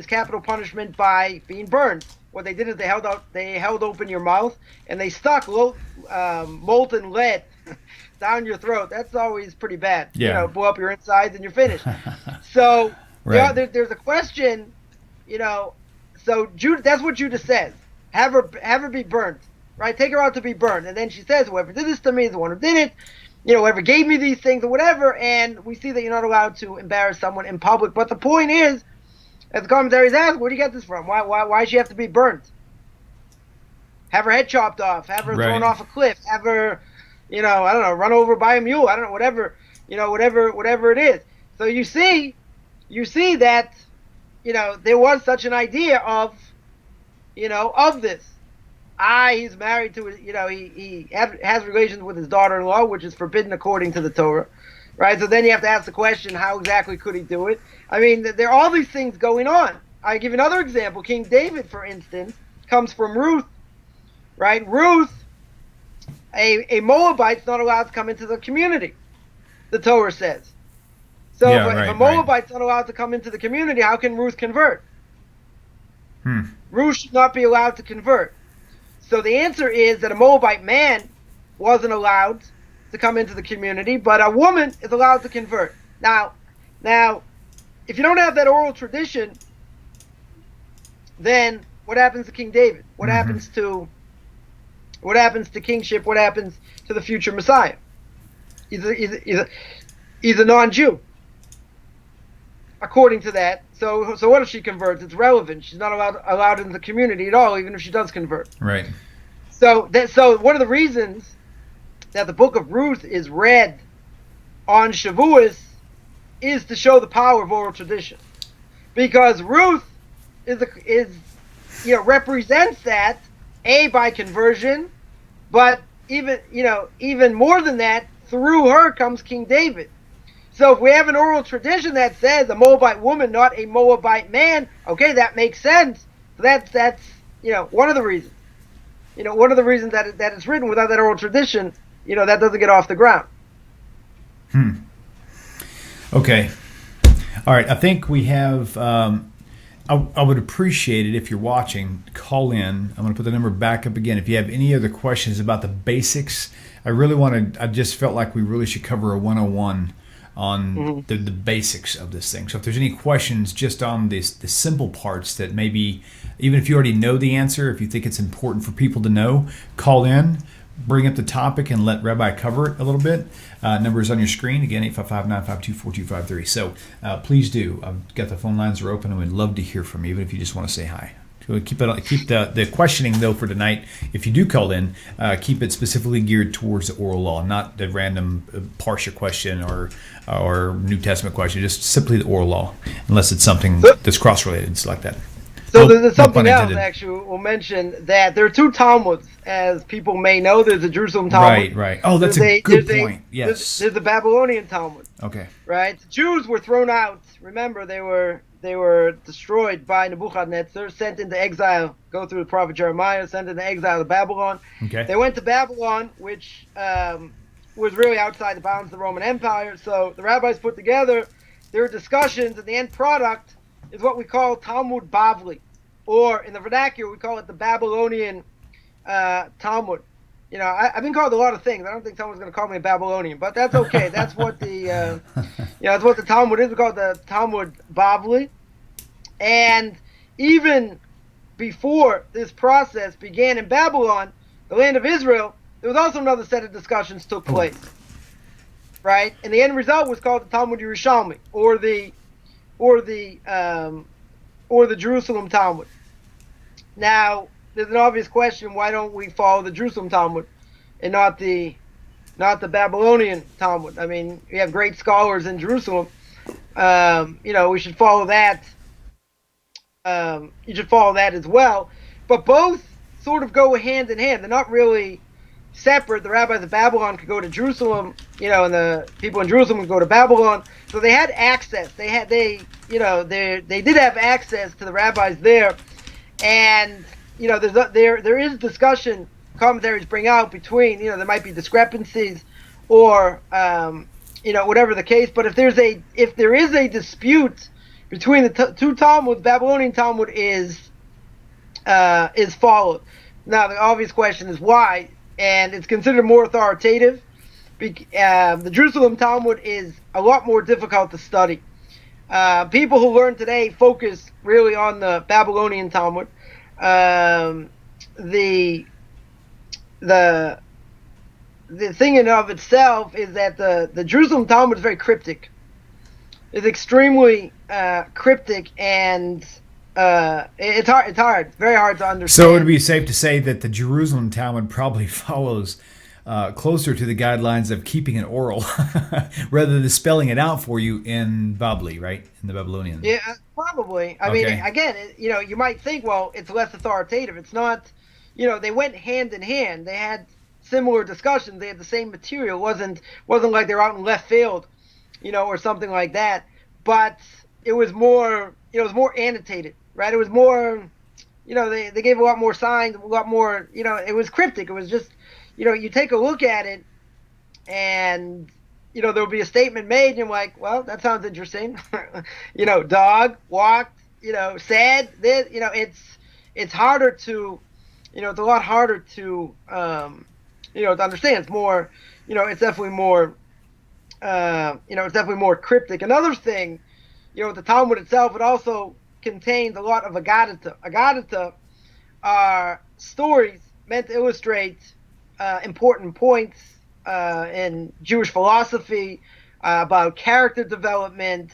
capital punishment by being burned. What they did is they held open your mouth and they stuck molten lead down your throat. That's always pretty bad. Yeah. Blow up your insides and you're finished. So there's a question. So Judah, that's what Judah says. Have her be burnt, right? Take her out to be burned. And then she says, whoever did this to me is the one who did it, whoever gave me these things or whatever. And we see that you're not allowed to embarrass someone in public. But the point is, as the commentaries ask, where do you get this from? Why does she have to be burnt? Have her head chopped off, have her thrown off a cliff, have her, I don't know, run over by a mule, I don't know, whatever it is. So you see that, there was such an idea of this. He's married to, he has relations with his daughter-in-law, which is forbidden according to the Torah, right? So then you have to ask the question, how exactly could he do it? I mean, there are all these things going on. I give another example. King David, for instance, comes from Ruth, right? Ruth, a Moabite's not allowed to come into the community, the Torah says. So if a Moabite's not allowed to come into the community, how can Ruth convert? Ruth should not be allowed to convert. So the answer is that a Moabite man wasn't allowed to come into the community, but a woman is allowed to convert. Now, if you don't have that oral tradition, then what happens to King David? What happens to kingship? What happens to the future Messiah? He's a non-Jew, according to that. So what if she converts? It's relevant. She's not allowed in the community at all, even if she does convert. Right. So one of the reasons that the book of Ruth is read on Shavuos is to show the power of oral tradition, because Ruth represents that by conversion, but even more than that, through her comes King David. So if we have an oral tradition that says a Moabite woman, not a Moabite man, okay, that makes sense. So that's one of the reasons. One of the reasons that it's written without that oral tradition, that doesn't get off the ground. Okay. All right. I think we have. I would appreciate it if you're watching. Call in. I'm going to put the number back up again. If you have any other questions about the basics, I just felt like we really should cover a 101 on the basics of this thing. So if there's any questions just on the simple parts that maybe, even if you already know the answer, if you think it's important for people to know, call in, bring up the topic, and let Rabbi cover it a little bit. Numbers on your screen, again, 855-952-4253. So please do. I've got the phone lines are open, and we'd love to hear from you, even if you just want to say hi. So keep the questioning, though, for tonight. If you do call in, keep it specifically geared towards the oral law, not the random Parsha question or New Testament question, just simply the oral law, unless it's something that's cross-related. It's like that. So there's something else, actually, we'll mention, that there are two Talmuds, as people may know. There's a Jerusalem Talmud. Right. Oh, that's a good point. Yes. There's the Babylonian Talmud. Okay. Right? The Jews were thrown out. Remember, they were destroyed by Nebuchadnezzar, sent into exile, go through the prophet Jeremiah, sent into exile to Babylon. Okay. They went to Babylon, which was really outside the bounds of the Roman Empire. So the rabbis put together their discussions, and the end product is what we call Talmud Bavli, or in the vernacular we call it the Babylonian Talmud. I've been called a lot of things. I don't think someone's going to call me a Babylonian, but that's okay. That's what the that's what the Talmud is. We call it the Talmud Bavli. And even before this process began in Babylon, the land of Israel, there was also another set of discussions took place. Right? And the end result was called the Talmud Yerushalmi, or the Jerusalem Talmud. Now, there's an obvious question: why don't we follow the Jerusalem Talmud and not the Babylonian Talmud? I mean, we have great scholars in Jerusalem. We should follow that. You should follow that as well. But both sort of go hand in hand. They're not really separate. The rabbis of Babylon could go to Jerusalem, and the people in Jerusalem would go to Babylon. So they had access. They did have access to the rabbis there, and there is discussion. Commentaries bring out between there might be discrepancies, or whatever the case. But if there is a dispute between the two Talmuds, Babylonian Talmud is followed. Now the obvious question is why, and it's considered more authoritative. The Jerusalem Talmud is a lot more difficult to study. People who learn today focus really on the Babylonian Talmud. The thing in of itself is that the Jerusalem Talmud is very cryptic. It's extremely cryptic, and it's hard, very hard to understand. So it would be safe to say that the Jerusalem Talmud probably follows closer to the guidelines of keeping it oral rather than spelling it out for you in Babli, right? In the Babylonian. Yeah, probably. I mean, again, you might think, well, it's less authoritative. It's not, they went hand in hand. They had similar discussions. They had the same material. It wasn't like they were out in left field, or something like that. But it was more, annotated, right? It was more, they gave a lot more signs, a lot more, it was cryptic. It was just, you take a look at it, and there'll be a statement made, and you're like, well, that sounds interesting. Dog walked, said this. It's harder to, it's a lot harder to, to understand. It's more, it's definitely more, it's definitely more cryptic. Another thing, the Talmud itself, it also contains a lot of agadata. Agadata are stories meant to illustrate important points in Jewish philosophy, about character development.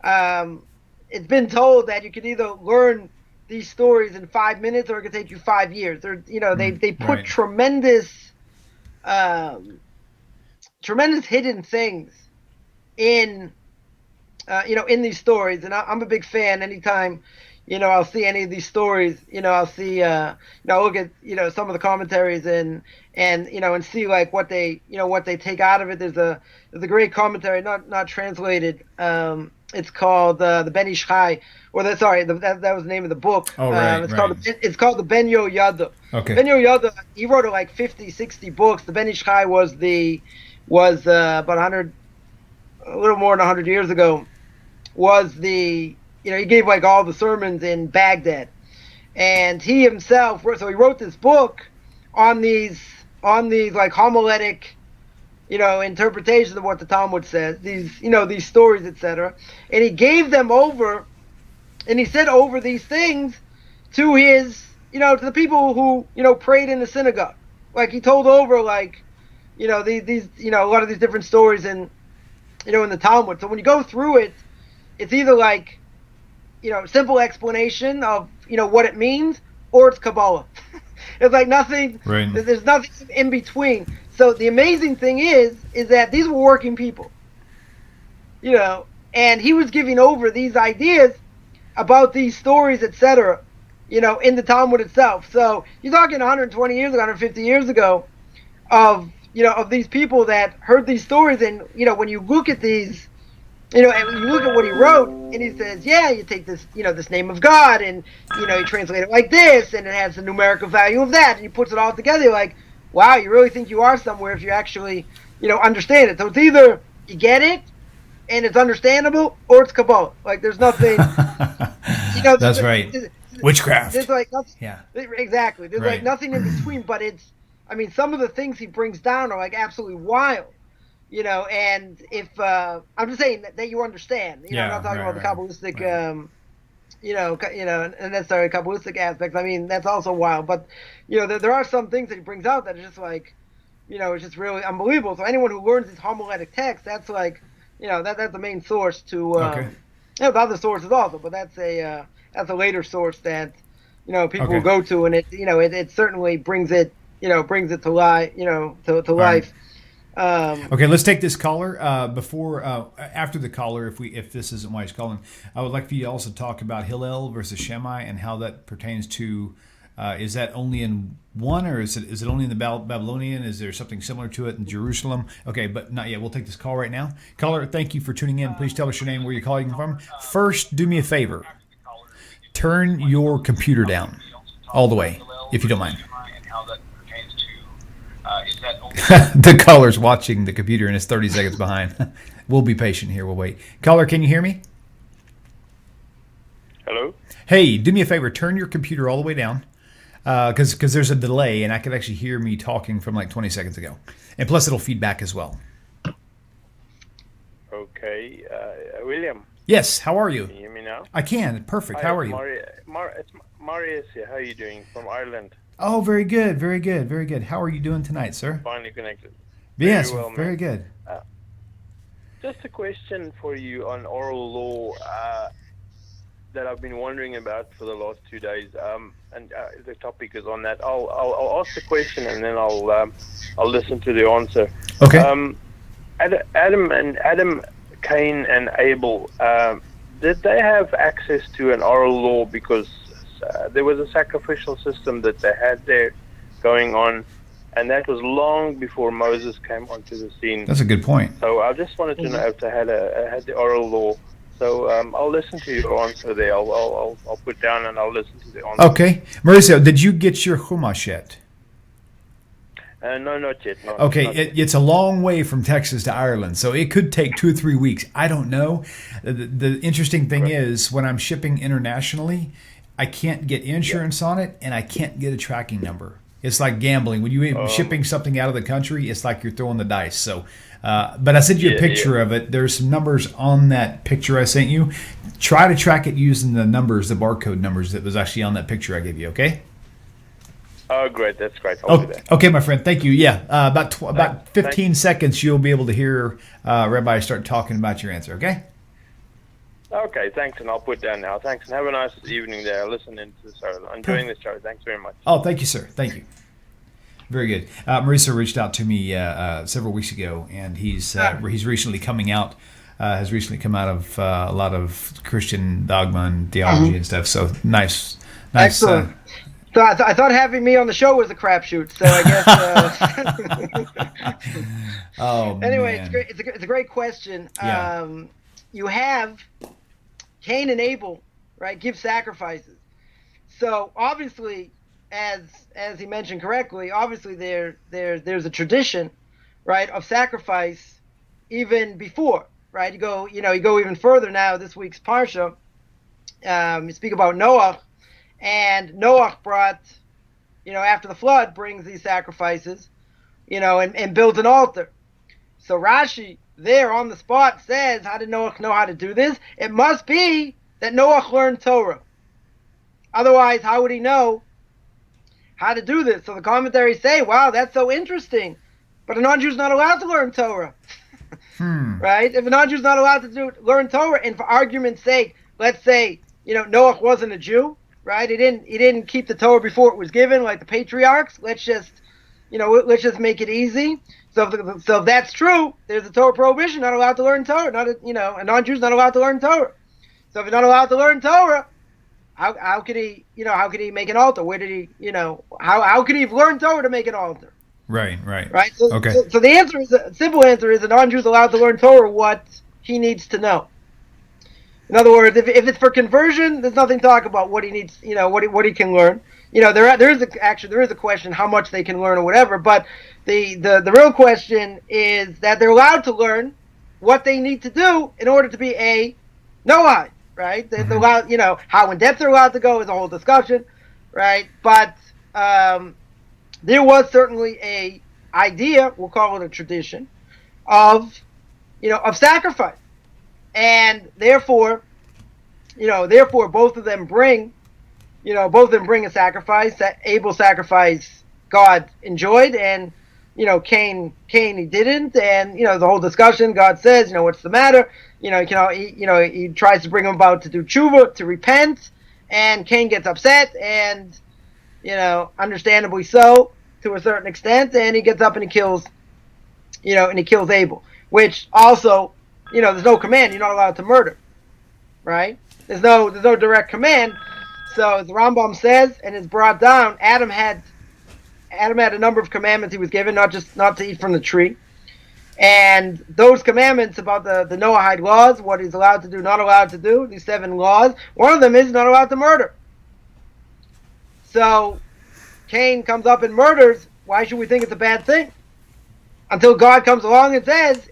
It's been told that you can either learn these stories in 5 minutes, or it could take you 5 years. They put tremendous hidden things in in these stories, and I'm a big fan. Anytime I'll see any of these stories, I'll see, look at, some of the commentaries and see like what they take out of it. There's a great commentary, not translated. It's called the Ben Ish Chai, that was the name of the book. Oh, right, it's called the Ben Yehoyada. Okay. Ben Yehoyada, he wrote like 50, 60 books. The Ben Ish Chai was about 100, a little more than 100 years ago, he gave like all the sermons in Baghdad, and he himself, so he wrote this book on these like homiletic, interpretations of what the Talmud says, these stories, etc. And he gave them over, and he said over these things to his, to the people who, prayed in the synagogue. Like he told over like, these, a lot of these different stories in the Talmud. So when you go through it, it's either like, simple explanation of, what it means, or it's Kabbalah. It's like nothing, right. There's nothing in between. So the amazing thing is that these were working people, and he was giving over these ideas about these stories, etc., in the Talmud itself. So you're talking 120 years ago, 150 years ago of these people that heard these stories, and, when you look at these, and you look at what he wrote, and he says, yeah, you take this, this name of God, and, you translate it like this, and it has the numerical value of that, and he puts it all together. You're like, wow, you really think you are somewhere if you actually, understand it. So it's either you get it, and it's understandable, or it's Kabbalah. Like, there's nothing, That's right. Witchcraft. There's like nothing. Yeah. Exactly. There's right. like nothing in between, but some of the things he brings down are like absolutely wild. And if I'm just saying that you understand, I'm not talking about the Kabbalistic, and necessarily Kabbalistic aspects. That's also wild, but there are some things that he brings out that are just like, it's just really unbelievable. So anyone who learns these homiletic texts, that's like, that's the main source to, the other sources also, but that's a later source that, people will go to, and it certainly brings it to life, to life. Okay, let's take this caller. After the caller, if this isn't why he's calling, I would like for you to also talk about Hillel versus Shammai and how that pertains to. Is that only in one, or is it only in the Babylonian? Is there something similar to it in Jerusalem? Okay, but not yet. We'll take this call right now. Caller, thank you for tuning in. Please tell us your name, where you're calling from. First, do me a favor. Turn your computer down all the way, if you don't mind. The caller's watching the computer and is 30 seconds behind. We'll be patient here. We'll wait. Caller, can you hear me? Hello? Hey, do me a favor. Turn your computer all the way down because there's a delay, and I can actually hear me talking from like 20 seconds ago. And plus, it'll feed back as well. Okay. William? Yes, how are you? Can you hear me now? I can. Perfect. How are you? It's Marius here. How are you doing? From Ireland. Oh, very good, very good, very good. How are you doing tonight, sir? Finally connected. Yes, well, very good. Just a question for you on oral law that I've been wondering about for the last 2 days, and the topic is on that. I'll ask the question and then I'll listen to the answer. Okay. Adam, Cain, and Abel. Did they have access to an oral law because there was a sacrificial system that they had there going on, and that was long before Moses came onto the scene? That's a good point. So I just wanted to know if they had the oral law. So I'll listen to your answer there. I'll put down and I'll listen to the answer. Okay, Mauricio, did you get your Chumash yet? No, not yet. Okay, not yet. It's a long way from Texas to Ireland, so it could take 2 or 3 weeks. I don't know. The interesting thing is, when I'm shipping internationally, I can't get insurance on it, and I can't get a tracking number. It's like gambling. When you're shipping something out of the country, it's like you're throwing the dice. So, but I sent you a picture of it. There's some numbers on that picture I sent you. Try to track it using the numbers, the barcode numbers that was actually on that picture I gave you, okay? Oh, great. That's great. I'll do that. Okay, my friend. Thank you. Yeah, about 15 seconds, you'll be able to hear Rabbi start talking about your answer, okay? Okay, thanks, and I'll put down now. Thanks, and have a nice evening there. Listening to the show, enjoying the show. Thanks very much. Oh, thank you, sir. Thank you. Very good. Marisa reached out to me several weeks ago, and he's recently coming out has recently come out of a lot of Christian dogma and theology and stuff. So nice. Excellent. So I thought having me on the show was a crapshoot. So I guess. Oh, anyway, man. it's great. It's a great question. Yeah. You have Cain and Abel, right? Give sacrifices. So obviously, as he mentioned correctly, obviously there's a tradition, right, of sacrifice even before, right? You go even further now. This week's Parsha, you speak about Noah, and Noah brought, after the flood, brings these sacrifices, and builds an altar. So Rashi there on the spot says, how did Noah know how to do this? It must be that Noah learned Torah. Otherwise, how would he know how to do this? So the commentaries say, wow, that's so interesting. But a non-Jew's not allowed to learn Torah. Right? If a non-Jew's not allowed to learn Torah, and for argument's sake, let's say, Noah wasn't a Jew, right? He didn't keep the Torah before it was given, like the patriarchs. Let's just make it easy. So if that's true, there's a Torah prohibition, not allowed to learn Torah. A non-Jew's not allowed to learn Torah. So if you're not allowed to learn Torah, how could he make an altar? Where did he, how could he have learned Torah to make an altar? Right. So, Okay. so the simple answer is a non-Jew is allowed to learn Torah what he needs to know. In other words, if it's for conversion, there's nothing to talk about what he needs, what he can learn. There is a question how much they can learn or whatever, but the real question is that they're allowed to learn what they need to do in order to be a Noahide, right? They're allowed, how in depth they're allowed to go is a whole discussion, right? But there was certainly a idea, we'll call it a tradition, of sacrifice. And therefore both of them bring a sacrifice. That Abel's sacrifice God enjoyed, and Cain he didn't. And the whole discussion, God says, what's the matter? He tries to bring him about to do tshuva, to repent, and Cain gets upset, and understandably so to a certain extent, and he gets up and he kills Abel, which also, there's no command. You're not allowed to murder, right? There's no direct command. So as the Rambam says, and it's brought down, Adam had a number of commandments he was given, not to eat from the tree. And those commandments about the Noahide laws, what he's allowed to do, not allowed to do, these 7 laws, one of them is not allowed to murder. So Cain comes up and murders. Why should we think it's a bad thing? Until God comes along and says,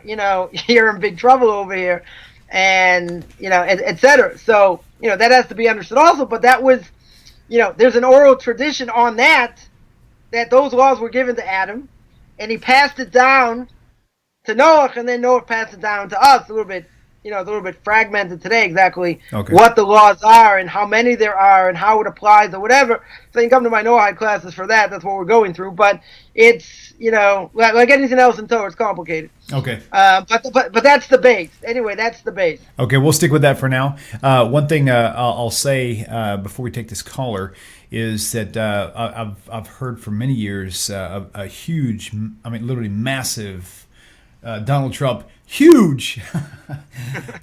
you're in big trouble over here, and, et cetera. So, that has to be understood also, but that was, there's an oral tradition on that those laws were given to Adam, and he passed it down to Noah, and then Noah passed it down to us, a little bit fragmented today, exactly what the laws are and how many there are and how it applies or whatever. So you can come to my Noahide classes for that. That's what we're going through. But it's, like anything else in Torah, it's complicated. Okay. But that's the base. Anyway, that's the base. Okay, we'll stick with that for now. One thing I'll say before we take this caller is that I've heard for many years a huge, literally massive Donald Trump, huge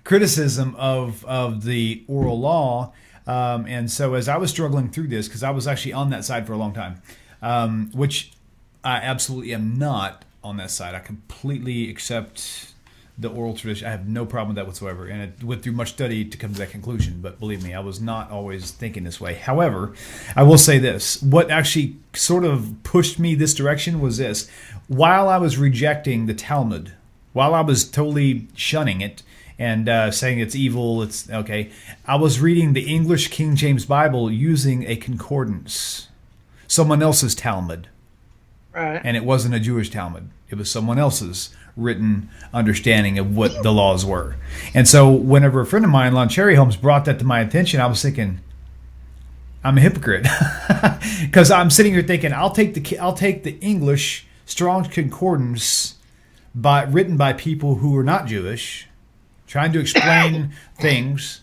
criticism of the oral law. And so as I was struggling through this, because I was actually on that side for a long time, which I absolutely am not on that side. I completely accept the oral tradition. I have no problem with that whatsoever. And it went through much study to come to that conclusion. But believe me, I was not always thinking this way. However, I will say this. What actually sort of pushed me this direction was this. While I was rejecting the Talmud, while I was totally shunning it and saying it's evil, it's okay, I was reading the English King James Bible using a concordance, someone else's Talmud. Right. And it wasn't a Jewish Talmud. It was someone else's written understanding of what the laws were. And so whenever a friend of mine, Lon Cherry Holmes, brought that to my attention, I was thinking, I'm a hypocrite. Because I'm sitting here thinking, I'll take the English Strong's Concordance written by people who are not Jewish, trying to explain things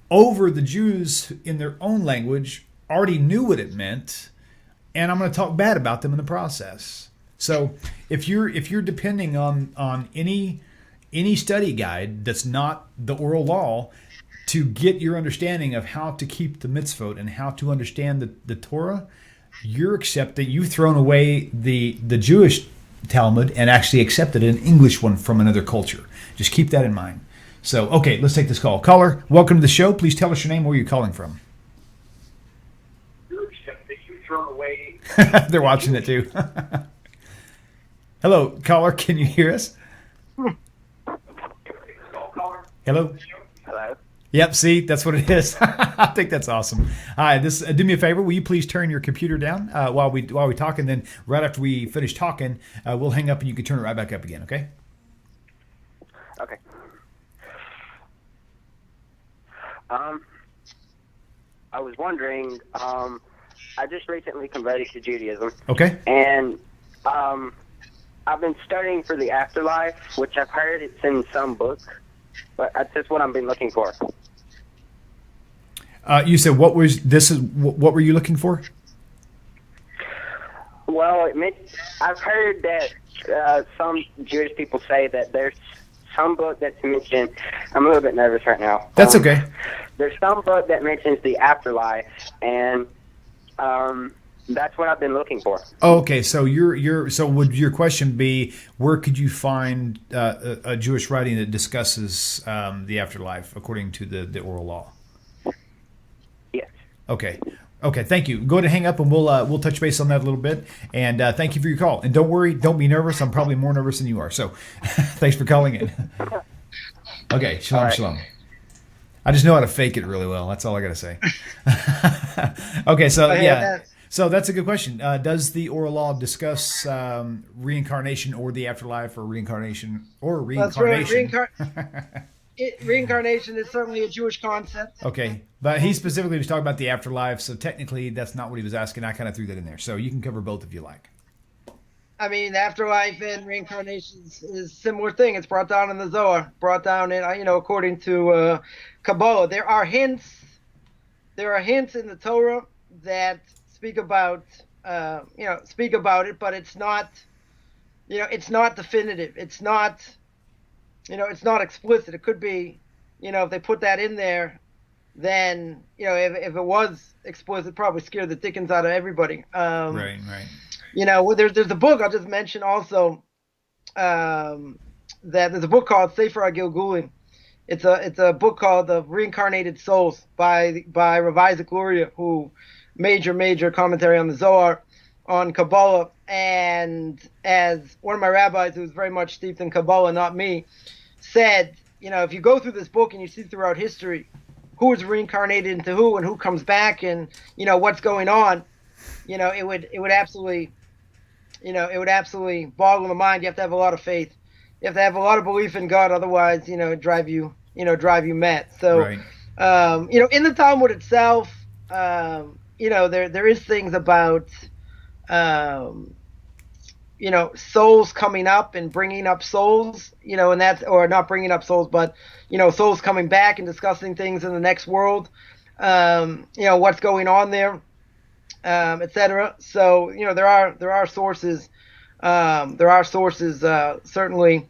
over the Jews in their own language, already knew what it meant, and I'm going to talk bad about them in the process. So if you're depending on any any study guide that's not the oral law to get your understanding of how to keep the mitzvot and how to understand the Torah, you're accepting, you've thrown away the Jewish Talmud and actually accepted an English one from another culture. Just keep that in mind. So, okay, let's take this call. Caller, welcome to the show. Please tell us your name, where you're calling from. They're watching it too. Hello, caller, can you hear us? Hello? Hello? Yep, see, that's what it is. I think that's awesome. Hi, do me a favor. Will you please turn your computer down while we talk, and then right after we finish talking, we'll hang up and you can turn it right back up again, okay? Okay. I was wondering, I just recently converted to Judaism. Okay. And I've been studying for the afterlife, which I've heard it's in some book, but that's just what I've been looking for. You said what were you looking for? Well, I've heard that some Jewish people say that there's some book that's mentioned. I'm a little bit nervous right now. That's okay. There's some book that mentions the afterlife, and that's what I've been looking for. Oh, okay, so so would your question be, where could you find a Jewish writing that discusses the afterlife according to the oral law? Yes. Okay. Thank you. Go ahead and hang up, and we'll touch base on that a little bit. And thank you for your call. And don't worry, don't be nervous. I'm probably more nervous than you are. So, thanks for calling in. Okay, shalom, All right. shalom. I just know how to fake it really well. That's all I got to say. Okay, so yeah. So that's a good question. Does the oral law discuss reincarnation or the afterlife, or reincarnation or reincarnation? That's right. Reincarnation is certainly a Jewish concept. Okay, but he specifically was talking about the afterlife, so technically that's not what he was asking. I kind of threw that in there. So you can cover both if you like. I mean, afterlife and reincarnation is a similar thing. It's brought down in the Zohar, brought down in, according to Kabbalah. There are hints in the Torah that speak about it, but it's not definitive. It's not explicit. It could be, if they put that in there, then, if it was explicit, probably scare the dickens out of everybody. Right. There's a book I'll just mention also, that there's a book called Sefer HaGilgulim. It's a book called The Reincarnated Souls by Rav Isaac Luria, who major commentary on the Zohar, on Kabbalah, and as one of my rabbis who's very much steeped in Kabbalah, not me, said, if you go through this book and you see throughout history who is reincarnated into who and who comes back and what's going on, it would absolutely boggle the mind. You have to have a lot of faith. You have to have a lot of belief in God, otherwise, it'd drive you mad. So, Right. In the Talmud itself, there is things about, souls coming up and bringing up souls, and that's, or not bringing up souls, but, souls coming back and discussing things in the next world, what's going on there, etc. So, there are sources, certainly,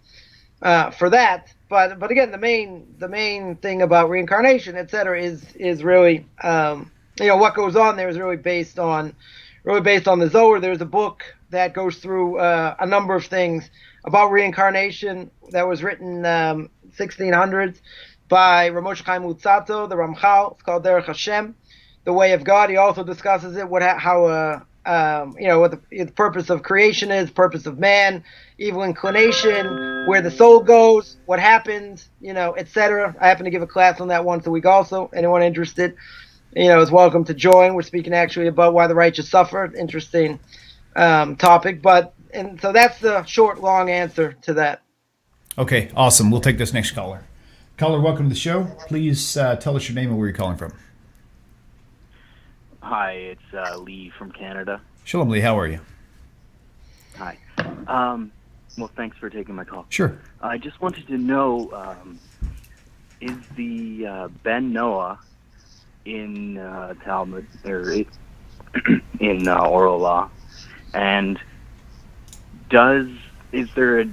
for that. But again, the main thing about reincarnation, etc., is really, what goes on there is really based on the Zohar. There's a book that goes through a number of things about reincarnation that was written 1600s by Rabbi Chaim Coffman, the Ramchal. It's called Derech Hashem, the Way of God. He also discusses it, what the purpose of creation is, purpose of man, evil inclination, where the soul goes, what happens, etc. I happen to give a class on that once a week also. Anyone interested, is welcome to join. We're speaking actually about why the righteous suffer. Interesting topic, and so that's the short, long answer to that. Okay, awesome. We'll take this next caller. Caller, welcome to the show. Please tell us your name and where you're calling from. Hi, it's Lee from Canada. Shalom, Lee. How are you? Hi. Well, thanks for taking my call. Sure. I just wanted to know, is the Ben Noah in Talmud, or in oral law, and is there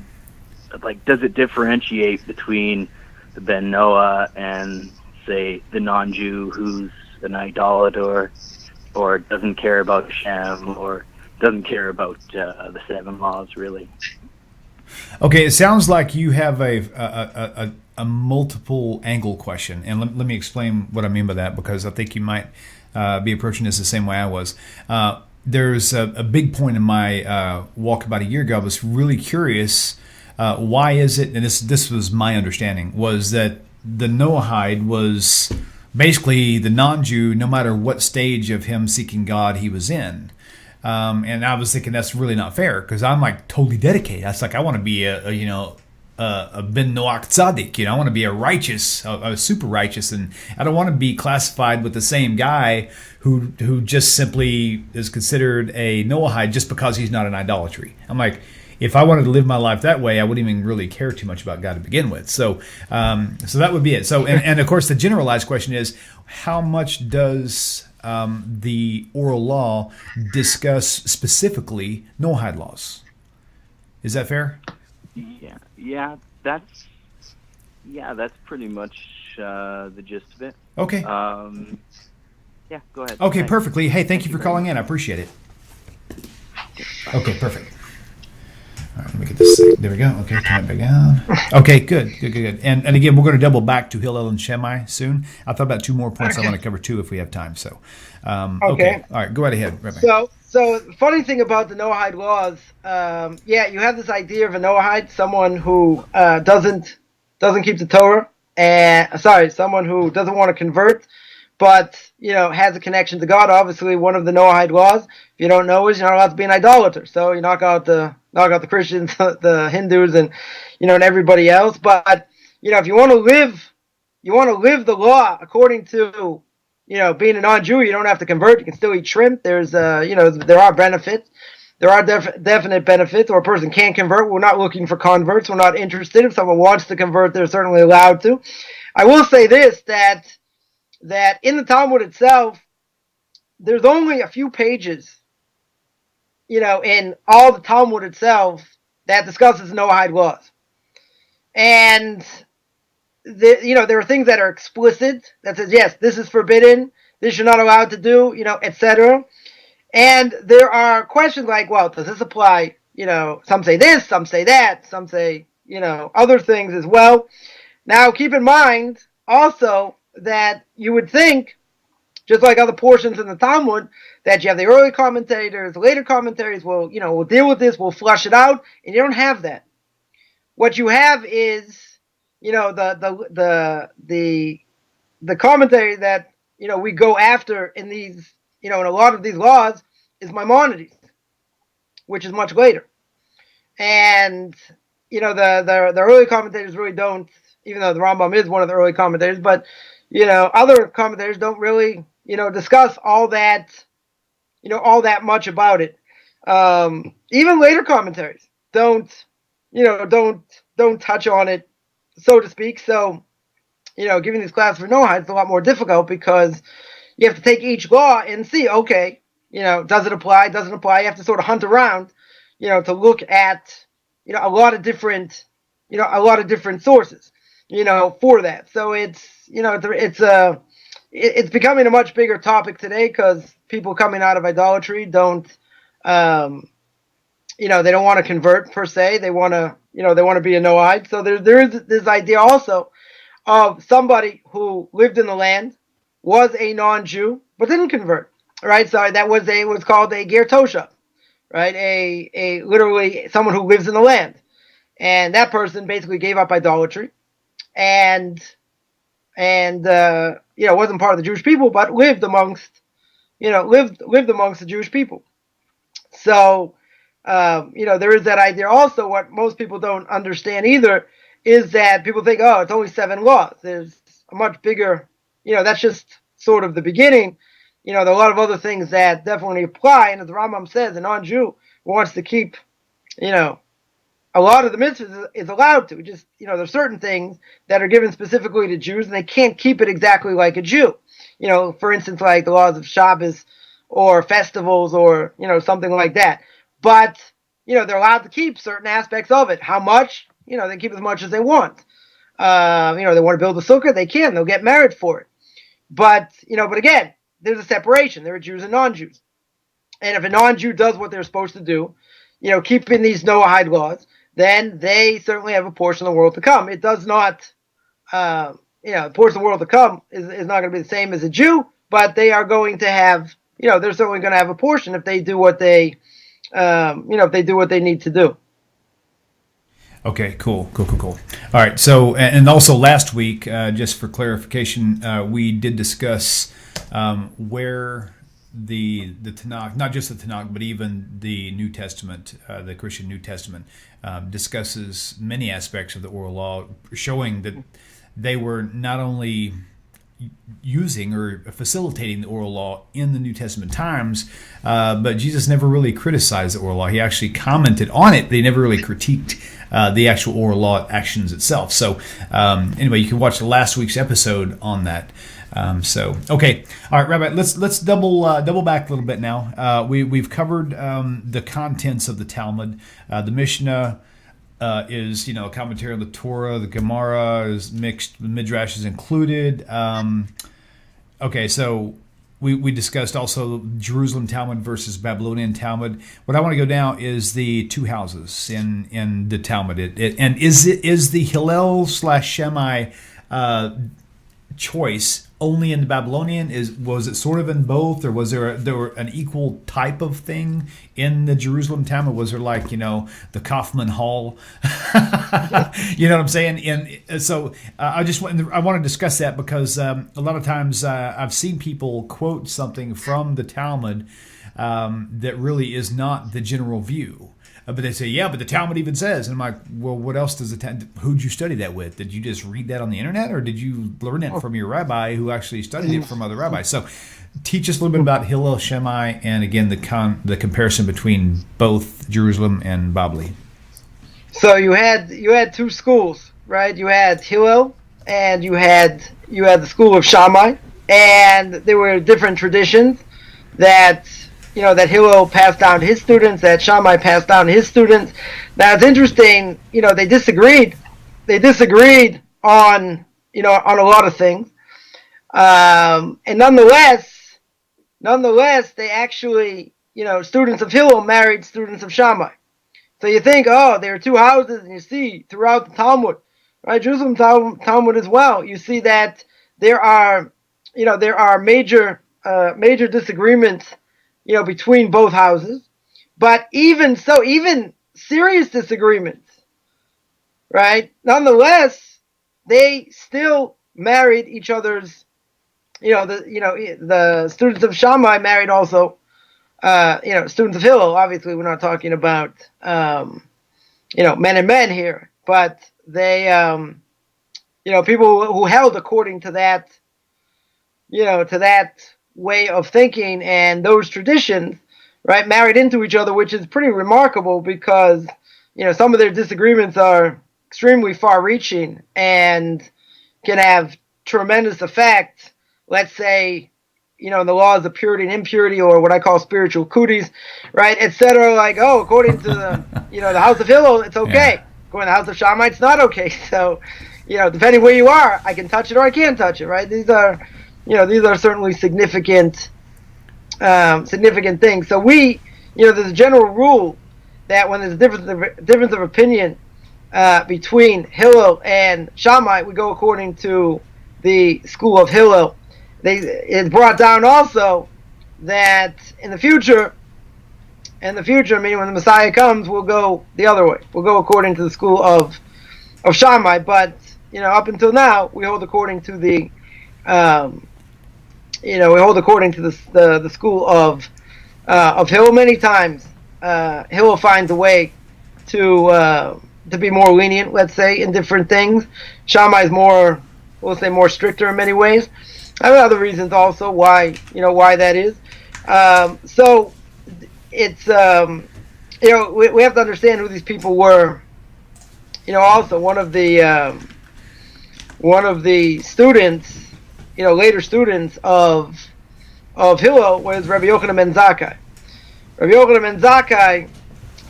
like, does it differentiate between the Ben Noah and, say, the non-Jew who's an idolater or doesn't care about Shem or doesn't care about the 7 laws, really? Okay, it sounds like you have a multiple angle question, and let me explain what I mean by that, because I think you might be approaching this the same way I was. There's a big point in my walk about a year ago. I was really curious, why is it, and this was my understanding, was that the Noahide was basically the non-Jew, no matter what stage of him seeking God he was in. And I was thinking that's really not fair, because I'm like totally dedicated. That's like, I want to be a Ben Noach tzaddik. I want to be a righteous, a super righteous, and I don't want to be classified with the same guy who just simply is considered a Noahide just because he's not in idolatry. I'm like, if I wanted to live my life that way, I wouldn't even really care too much about God to begin with. So that would be it. So, and of course, the generalized question is, how much does the oral law discuss specifically Noahide laws? Is that fair? Yeah, that's pretty much the gist of it. Okay. Yeah, go ahead. Okay, Thanks. perfectly. Hey, thank you for calling in. I appreciate it. Okay, perfect. All right, let me get this. There we go. Okay, turn it back down. Okay, good. And again, we're going to double back to Hillel and Shammai soon. I thought about 2 more points. Okay. I want to cover 2 if we have time. So, Okay. All right, go right ahead, Rabbi. So the funny thing about the Noahide laws, you have this idea of a Noahide, someone who doesn't keep the Torah, and someone who doesn't want to convert, but has a connection to God. Obviously, one of the Noahide laws, if you don't know, is you're not allowed to be an idolater. So you knock out the Christians, the Hindus, and and everybody else. But if you want to live the law according to being a non-Jew, you don't have to convert. You can still eat shrimp. There's there are benefits. There are definite benefits. Or a person can convert. We're not looking for converts. We're not interested. If someone wants to convert, they're certainly allowed to. I will say this, that in the Talmud itself, there's only a few pages, in all the Talmud itself that discusses Noahide laws. And there are things that are explicit that says, yes, this is forbidden, this you're not allowed to do, etc. And there are questions like, well, does this apply? Some say this, some say that, some say, other things as well. Now, keep in mind also that you would think, just like other portions in the Talmud, that you have the early commentators, the later commentaries will deal with this, will flush it out, and you don't have that. What you have is, the commentary that we go after in these, in a lot of these laws is Maimonides, which is much later, and the early commentators really don't, even though the Rambam is one of the early commentators, but other commentators don't really discuss all that much about it. Even later commentaries don't touch on it, so to speak. So, giving these classes for Noahide is a lot more difficult, because you have to take each law and see, okay, does it apply, doesn't apply. You have to sort of hunt around, to look at, a lot of different sources, for that. So it's becoming a much bigger topic today, because people coming out of idolatry don't, they don't want to convert per se. They want to, they want to be a Noahide. So there is this idea also of somebody who lived in the land, was a non-Jew, but didn't convert, right? So that was called a ger toshav, right? A literally someone who lives in the land. And that person basically gave up idolatry and wasn't part of the Jewish people, but lived amongst the Jewish people. So, there is that idea also. What most people don't understand either is that people think, oh, it's only 7 laws. There's a much bigger, that's just sort of the beginning. There are a lot of other things that definitely apply. And as the Rambam says, a non-Jew who wants to keep, a lot of the mitzvahs is allowed to. Just, there's certain things that are given specifically to Jews, and they can't keep it exactly like a Jew. For instance, like the laws of Shabbos or festivals or, something like that. But, they're allowed to keep certain aspects of it. How much? they keep as much as they want. They want to build a sukkah, they can. They'll get married for it. But again, there's a separation. There are Jews and non-Jews. And if a non-Jew does what they're supposed to do, keeping these Noahide laws, then they certainly have a portion of the world to come. It does not, the portion of the world to come is not going to be the same as a Jew, but they are going to have, they're certainly going to have a portion if they do what they, if they do what they need to do. Okay, cool. All right, so, and also last week, just for clarification, we did discuss where the Tanakh, not just the Tanakh, but even the New Testament, the Christian New Testament, discusses many aspects of the oral law, showing that they were not only using or facilitating the oral law in the New Testament times, but Jesus never really criticized the oral law. He actually commented on it, but he never really critiqued the actual oral law actions itself. So anyway, you can watch last week's episode on that. Okay, all right, Rabbi. Let's double back a little bit now. We've covered the contents of the Talmud. The Mishnah is a commentary on the Torah. The Gemara is mixed. The Midrash is included. Okay, so we discussed also Jerusalem Talmud versus Babylonian Talmud. What I want to go now is the two houses in the Talmud. And is the Hillel / Shammai choice only in the Babylonian? Was it sort of in both, or was there an equal type of thing in the Jerusalem Talmud? Was there like the Coffman Hall? You know what I'm saying? And so I want to discuss that because a lot of times I've seen people quote something from the Talmud that really is not the general view. But they say, yeah, but the Talmud even says. And I'm like, well, what else does who'd you study that with? Did you just read that on the internet, or did you learn it from your rabbi who actually studied it from other rabbis? So teach us a little bit about Hillel, Shammai, and again, the comparison between both Jerusalem and Babli. So you had two schools, right? You had Hillel and you had the school of Shammai, and there were different traditions that that Hillel passed down to his students, that Shammai passed down to his students. Now it's interesting, they disagreed. They disagreed on a lot of things. And nonetheless, they actually, students of Hillel married students of Shammai. So you think, there are two houses, and you see throughout the Talmud, right? Jerusalem Talmud as well. You see that there are major disagreements between both houses, but even so, even serious disagreements, right? Nonetheless, they still married each other's, the students of Shammai married also, students of Hillel. Obviously, we're not talking about, men and men here, but they, people who held according to that, to that way of thinking and those traditions, right, married into each other, which is pretty remarkable because some of their disagreements are extremely far-reaching and can have tremendous effect. Let's say in the laws of purity and impurity, or what I call spiritual cooties, right, etc. Like, according to the house of Hillel, it's okay. Yeah. According to the house of Shammai, it's not okay. So depending where you are, I can touch it or I can't touch it, right? These are certainly significant things. So there's a general rule that when there's a difference of opinion between Hillel and Shammai, we go according to the school of Hillel. It's brought down also that in the future, meaning when the Messiah comes, we'll go the other way. We'll go according to the school of Shammai. But up until now, we hold according to the the school of Hillel. Many times, Hillel finds a way to be more lenient, let's say, in different things. Shammai is more stricter in many ways. I have other reasons also why that is. So it's we have to understand who these people were. Also one of the students, later students of Hillel was Rabbi Yochanan ben Zakkai. Rabbi Yochanan ben Zakkai,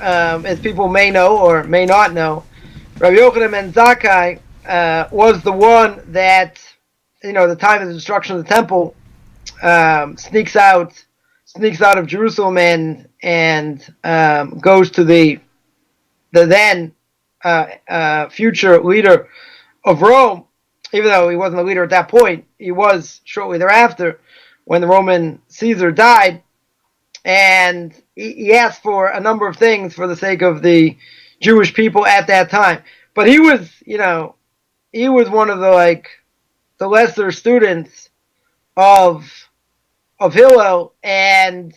as people may know or may not know, Rabbi Yochanan ben Zakkai was the one that, the time of the destruction of the temple, sneaks out of Jerusalem and goes to the then future leader of Rome. Even though he wasn't a leader at that point, he was shortly thereafter when the Roman Caesar died, and he asked for a number of things for the sake of the Jewish people at that time. But he was one of the lesser students of Hillel, and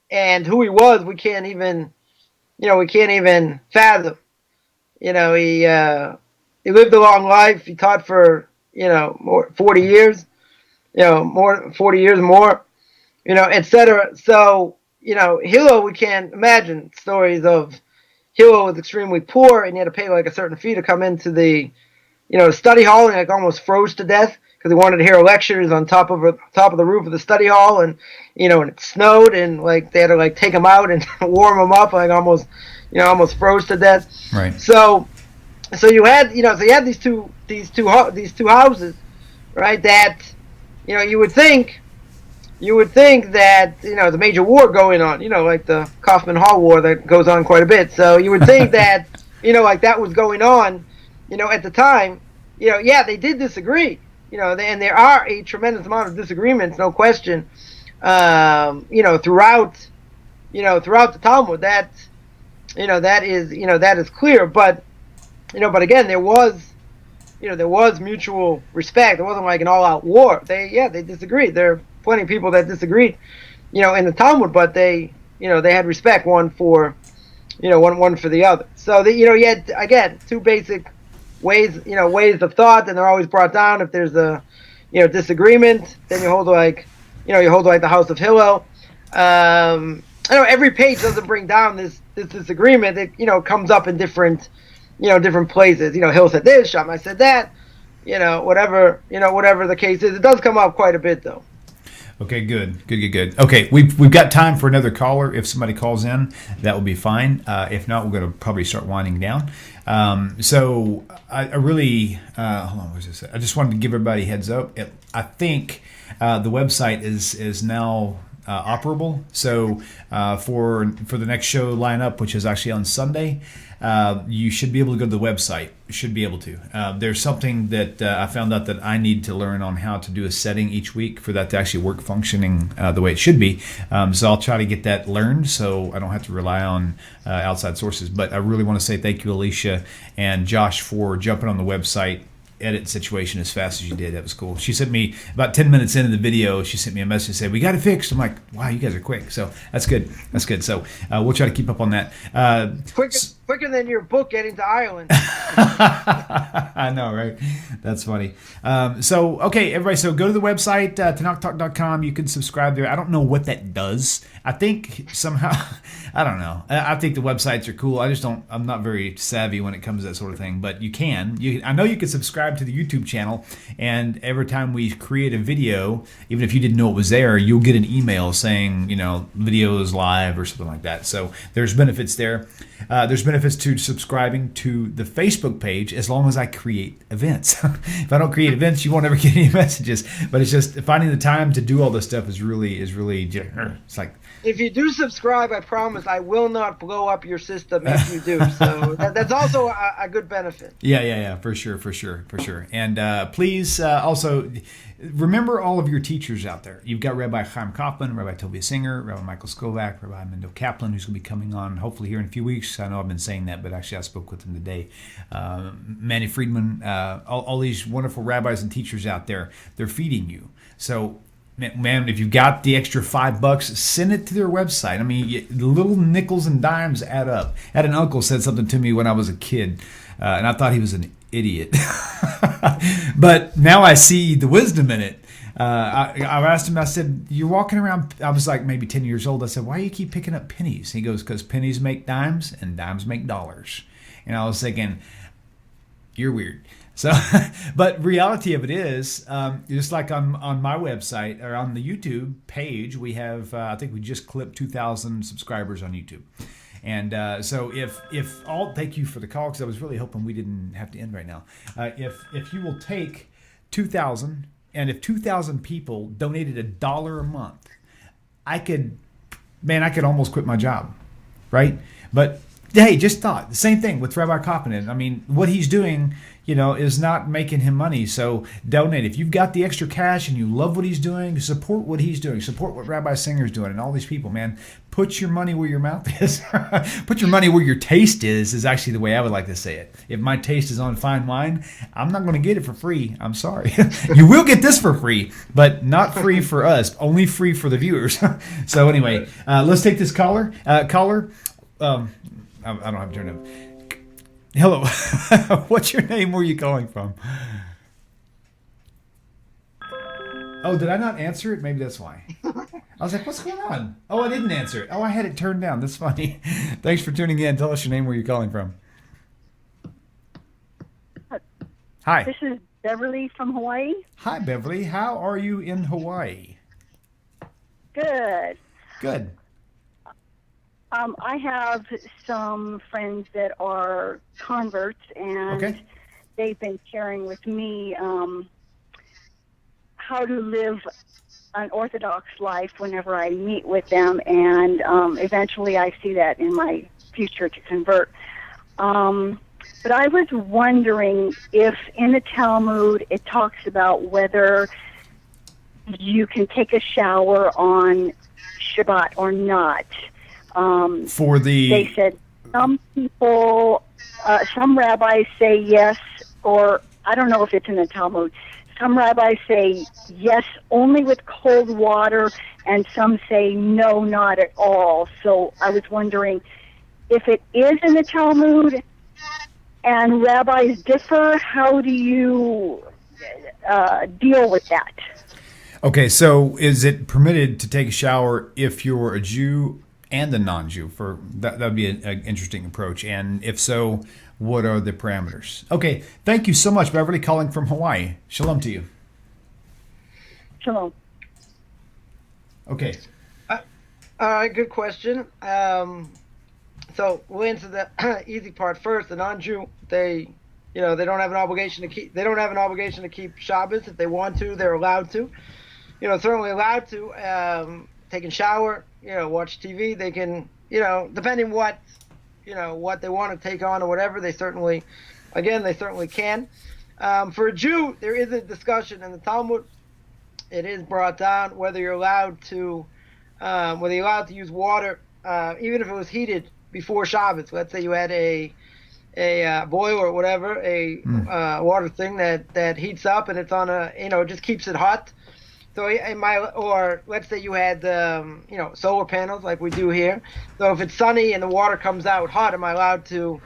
who he was, we can't even fathom. He lived a long life. He taught for 40 years, more 40 years more, etc. So Hillel, we can't imagine stories of Hillel was extremely poor, and he had to pay a certain fee to come into the study hall, and almost froze to death because he wanted to hear lectures on top of the roof of the study hall, and and it snowed, and they had to take him out and warm him up, almost froze to death. Right. So you had these two houses, right? That you would think that there's a major war going on, like the Coffman Hall War that goes on quite a bit. So you would think that that was going on, at the time. They did disagree, and there are a tremendous amount of disagreements, no question, throughout the Talmud. That is clear. But again, there was mutual respect. It wasn't like an all-out war. They disagreed. There are plenty of people that disagreed, in the Talmud, but they had respect one for the other. So you had, again, two basic ways of thought, and they're always brought down. If there's a disagreement, then you hold the house of Hillel. Every page doesn't bring down this disagreement. It comes up in different places. Hill said this, Shammai said that. Whatever the case is, it does come up quite a bit though. Okay, good. Okay, we've got time for another caller. If somebody calls in, that will be fine. If not, we're going to probably start winding down. So I really, hold on, what was this? I just wanted to give everybody a heads up. I think the website is now operable. So for the next show lineup, which is actually on Sunday, you should be able to go to the website. Should be able to. There's something that I found out that I need to learn on how to do a setting each week for that to actually work functioning the way it should be. So I'll try to get that learned so I don't have to rely on outside sources. But I really want to say thank you, Alicia and Josh, for jumping on the website edit situation as fast as you did. That was cool. She sent me about 10 minutes into the video. She sent me a message and said, "We got it fixed." I'm like, "Wow, you guys are quick." So that's good. So we'll try to keep up on that. Quicker than your book getting to Ireland. I know, right? That's funny. Okay, everybody. So go to the website, TanakTalk.com. You can subscribe there. I don't know what that does. I think somehow, I don't know. I think the websites are cool. I'm not very savvy when it comes to that sort of thing. But you can. I know you can subscribe to the YouTube channel, and every time we create a video, even if you didn't know it was there, you'll get an email saying, video is live or something like that. So there's benefits there. There's benefits to subscribing to the Facebook page as long as I create events. If I don't create events, you won't ever get any messages. But it's just finding the time to do all this stuff is really it's like. If you do subscribe, I promise I will not blow up your system if you do. So that's also a good benefit. Yeah, for sure. And please also remember all of your teachers out there. You've got Rabbi Chaim Coffman, Rabbi Tovia Singer, Rabbi Michael Skobac, Rabbi Mendel Kaplan, who's going to be coming on hopefully here in a few weeks. I know I've been saying that, but actually I spoke with him today. Manny Friedman, all these wonderful rabbis and teachers out there, they're feeding you. So man, if you've got the extra $5, send it to their website. I mean, the little nickels and dimes add up. I had an uncle said something to me when I was a kid, and I thought he was an idiot. But now I see the wisdom in it. I asked him, I said, "You're walking around," I was like maybe 10 years old. I said, "Why do you keep picking up pennies?" He goes, "Because pennies make dimes and dimes make dollars." And I was thinking, you're weird. So, but reality of it is, just like on my website or on the YouTube page, we have, I think we just clipped 2,000 subscribers on YouTube. And so if all, thank you for the call, because I was really hoping we didn't have to end right now. If you will take 2,000, and if 2,000 people donated $1 a month, I could almost quit my job, right? But hey, just thought the same thing with Rabbi Coffman. I mean, what he's doing, is not making him money. So donate. If you've got the extra cash and you love what he's doing, support what he's doing. Support what Rabbi Singer's doing, and all these people, man. Put your money where your mouth is. Put your money where your taste is actually the way I would like to say it. If my taste is on fine wine, I'm not going to get it for free. I'm sorry. You will get this for free, but not free for us. Only free for the viewers. So anyway, let's take this caller. Caller, I don't have to turn it. Hello. What's your name? Where are you calling from? Oh, did I not answer it? Maybe that's why. I was like, what's going on? Oh, I didn't answer it. Oh, I had it turned down. That's funny. Thanks for tuning in. Tell us your name, where you're calling from. Hi. This is Beverly from Hawaii. Hi, Beverly. How are you in Hawaii? Good. Good. I have some friends that are converts, and they've been sharing with me how to live an Orthodox life whenever I meet with them, and eventually I see that in my future to convert. But I was wondering if in the Talmud it talks about whether you can take a shower on Shabbat or not. They said some people, some rabbis say yes, or I don't know if it's in the Talmud. Some rabbis say yes, only with cold water, and some say no, not at all. So I was wondering if it is in the Talmud and rabbis differ, how do you deal with that? Okay, so is it permitted to take a shower if you're a Jew and a non-Jew? For that would be an interesting approach. And if so, what are the parameters? Okay, thank you so much, Beverly, calling from Hawaii. Shalom to you. Shalom. Okay. All right, good question. So we'll answer the easy part first. The non-Jew, they don't have an obligation to keep. They don't have an obligation to keep Shabbos. If they want to, they're allowed to. Certainly allowed to. Take a shower. Watch TV. They can. Depending what they want to take on or whatever. They certainly can. For a Jew, there is a discussion in the Talmud. It is brought down whether you're allowed to use water, even if it was heated before Shabbos. Let's say you had a boiler or whatever, water thing that heats up and it's on it just keeps it hot. So or let's say you had solar panels like we do here. So if it's sunny and the water comes out hot, am I allowed to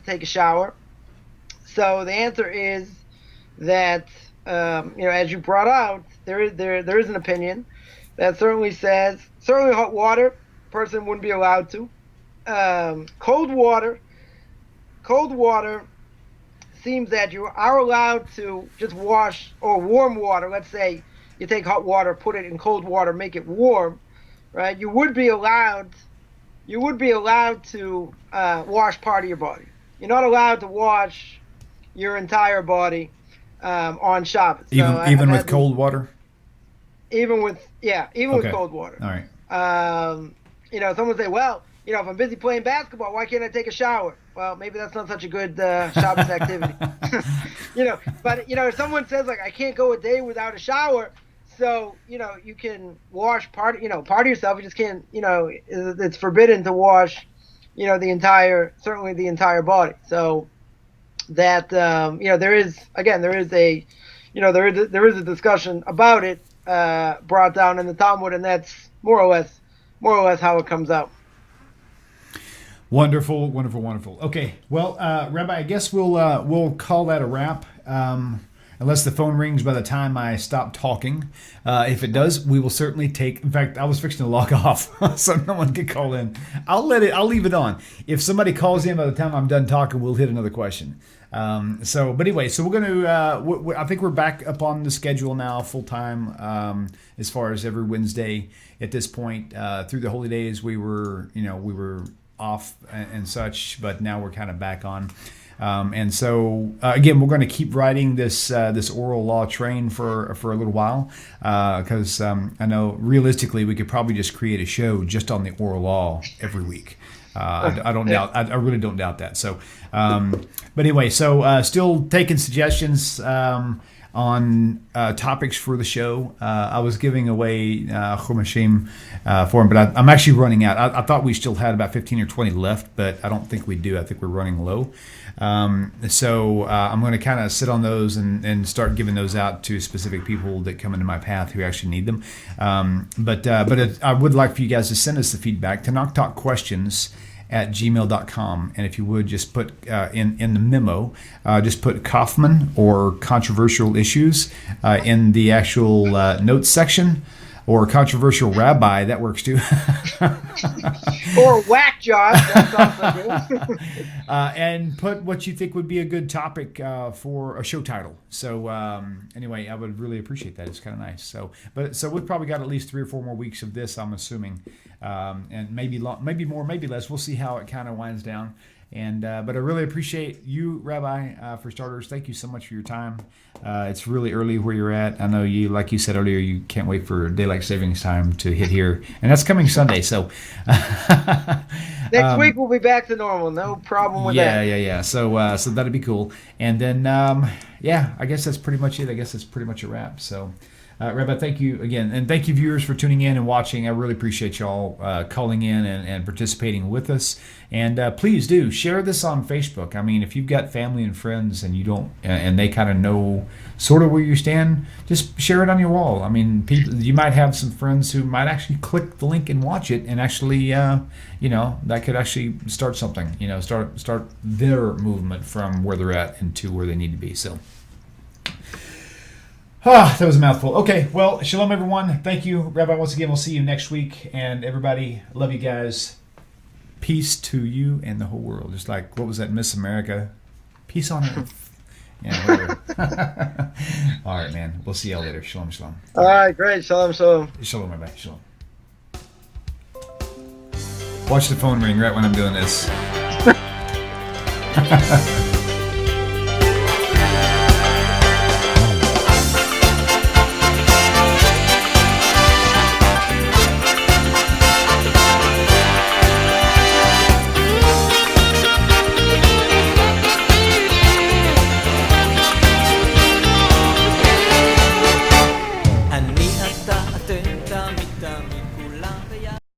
take a shower? So the answer is that as you brought out, there is an opinion that certainly says hot water person wouldn't be allowed to. Cold water seems that you are allowed to just wash, or warm water. Let's say you take hot water, put it in cold water, make it warm, right? You would be allowed to wash part of your body. You're not allowed to wash your entire body on Shabbos. Even with cold water? Even with cold water. All right. Someone say, well, if I'm busy playing basketball, why can't I take a shower? Well, maybe that's not such a good Shabbos activity. But if someone says like I can't go a day without a shower, so you can wash part of yourself. You just can't. It's forbidden to wash, the entire body. So that there is a discussion about it brought down in the Talmud, and that's more or less how it comes out. Wonderful. Okay. Well, Rabbi, I guess we'll call that a wrap. unless the phone rings by the time I stop talking. If it does, we will certainly take. In fact, I was fixing to log off so no one could call in. I'll leave it on. If somebody calls in by the time I'm done talking, we'll hit another question. But anyway, so we're going to, I think we're back up on the schedule now full time, as far as every Wednesday at this point. Through the holy days, we were off and such, but now we're kind of back on. And so again, we're going to keep riding this oral law train for a little while, because I know realistically we could probably just create a show just on the oral law every week. I don't doubt. I really don't doubt that. So, but anyway, so still taking suggestions on topics for the show. I was giving away Chumashim for him, but I'm actually running out. I thought we still had about 15 or 20 left, but I don't think we do. I think we're running low. So I'm going to kind of sit on those and start giving those out to specific people that come into my path who actually need them. But I would like for you guys to send us the feedback to knocktalkquestions@gmail.com, and if you would just put in the memo, just put Coffman or controversial issues in the actual notes section, or controversial rabbi, that works too. Or whack job, that's also good. And put what you think would be a good topic for a show title. So anyway, I would really appreciate that. It's kind of nice. So we've probably got at least 3 or 4 more weeks of this, I'm assuming, and maybe maybe more, maybe less. We'll see how it kind of winds down. And but I really appreciate you, Rabbi, for starters. Thank you so much for your time. It's really early where you're at. I know you, like you said earlier, you can't wait for daylight savings time to hit here, and that's coming Sunday. So next week we'll be back to normal. No problem with that. Yeah. So that'd be cool. And then I guess that's pretty much it. I guess that's pretty much a wrap. So. Rabbi, thank you again. And thank you, viewers, for tuning in and watching. I really appreciate y'all calling in and participating with us. And please do share this on Facebook. I mean, if you've got family and friends and you don't, and they kind of know sort of where you stand, just share it on your wall. I mean, you might have some friends who might actually click the link and watch it, and actually, that could actually start something. Start their movement from where they're at into where they need to be. So. That was a mouthful. Okay, well, shalom, everyone. Thank you, Rabbi. Once again, we'll see you next week. And everybody, love you guys. Peace to you and the whole world. Just like, what was that, Miss America? Peace on earth. Yeah, whatever. All right, man. We'll see y'all later. Shalom, shalom. All right, great. Shalom, shalom. Shalom, Rabbi. Shalom. Watch the phone ring right when I'm doing this.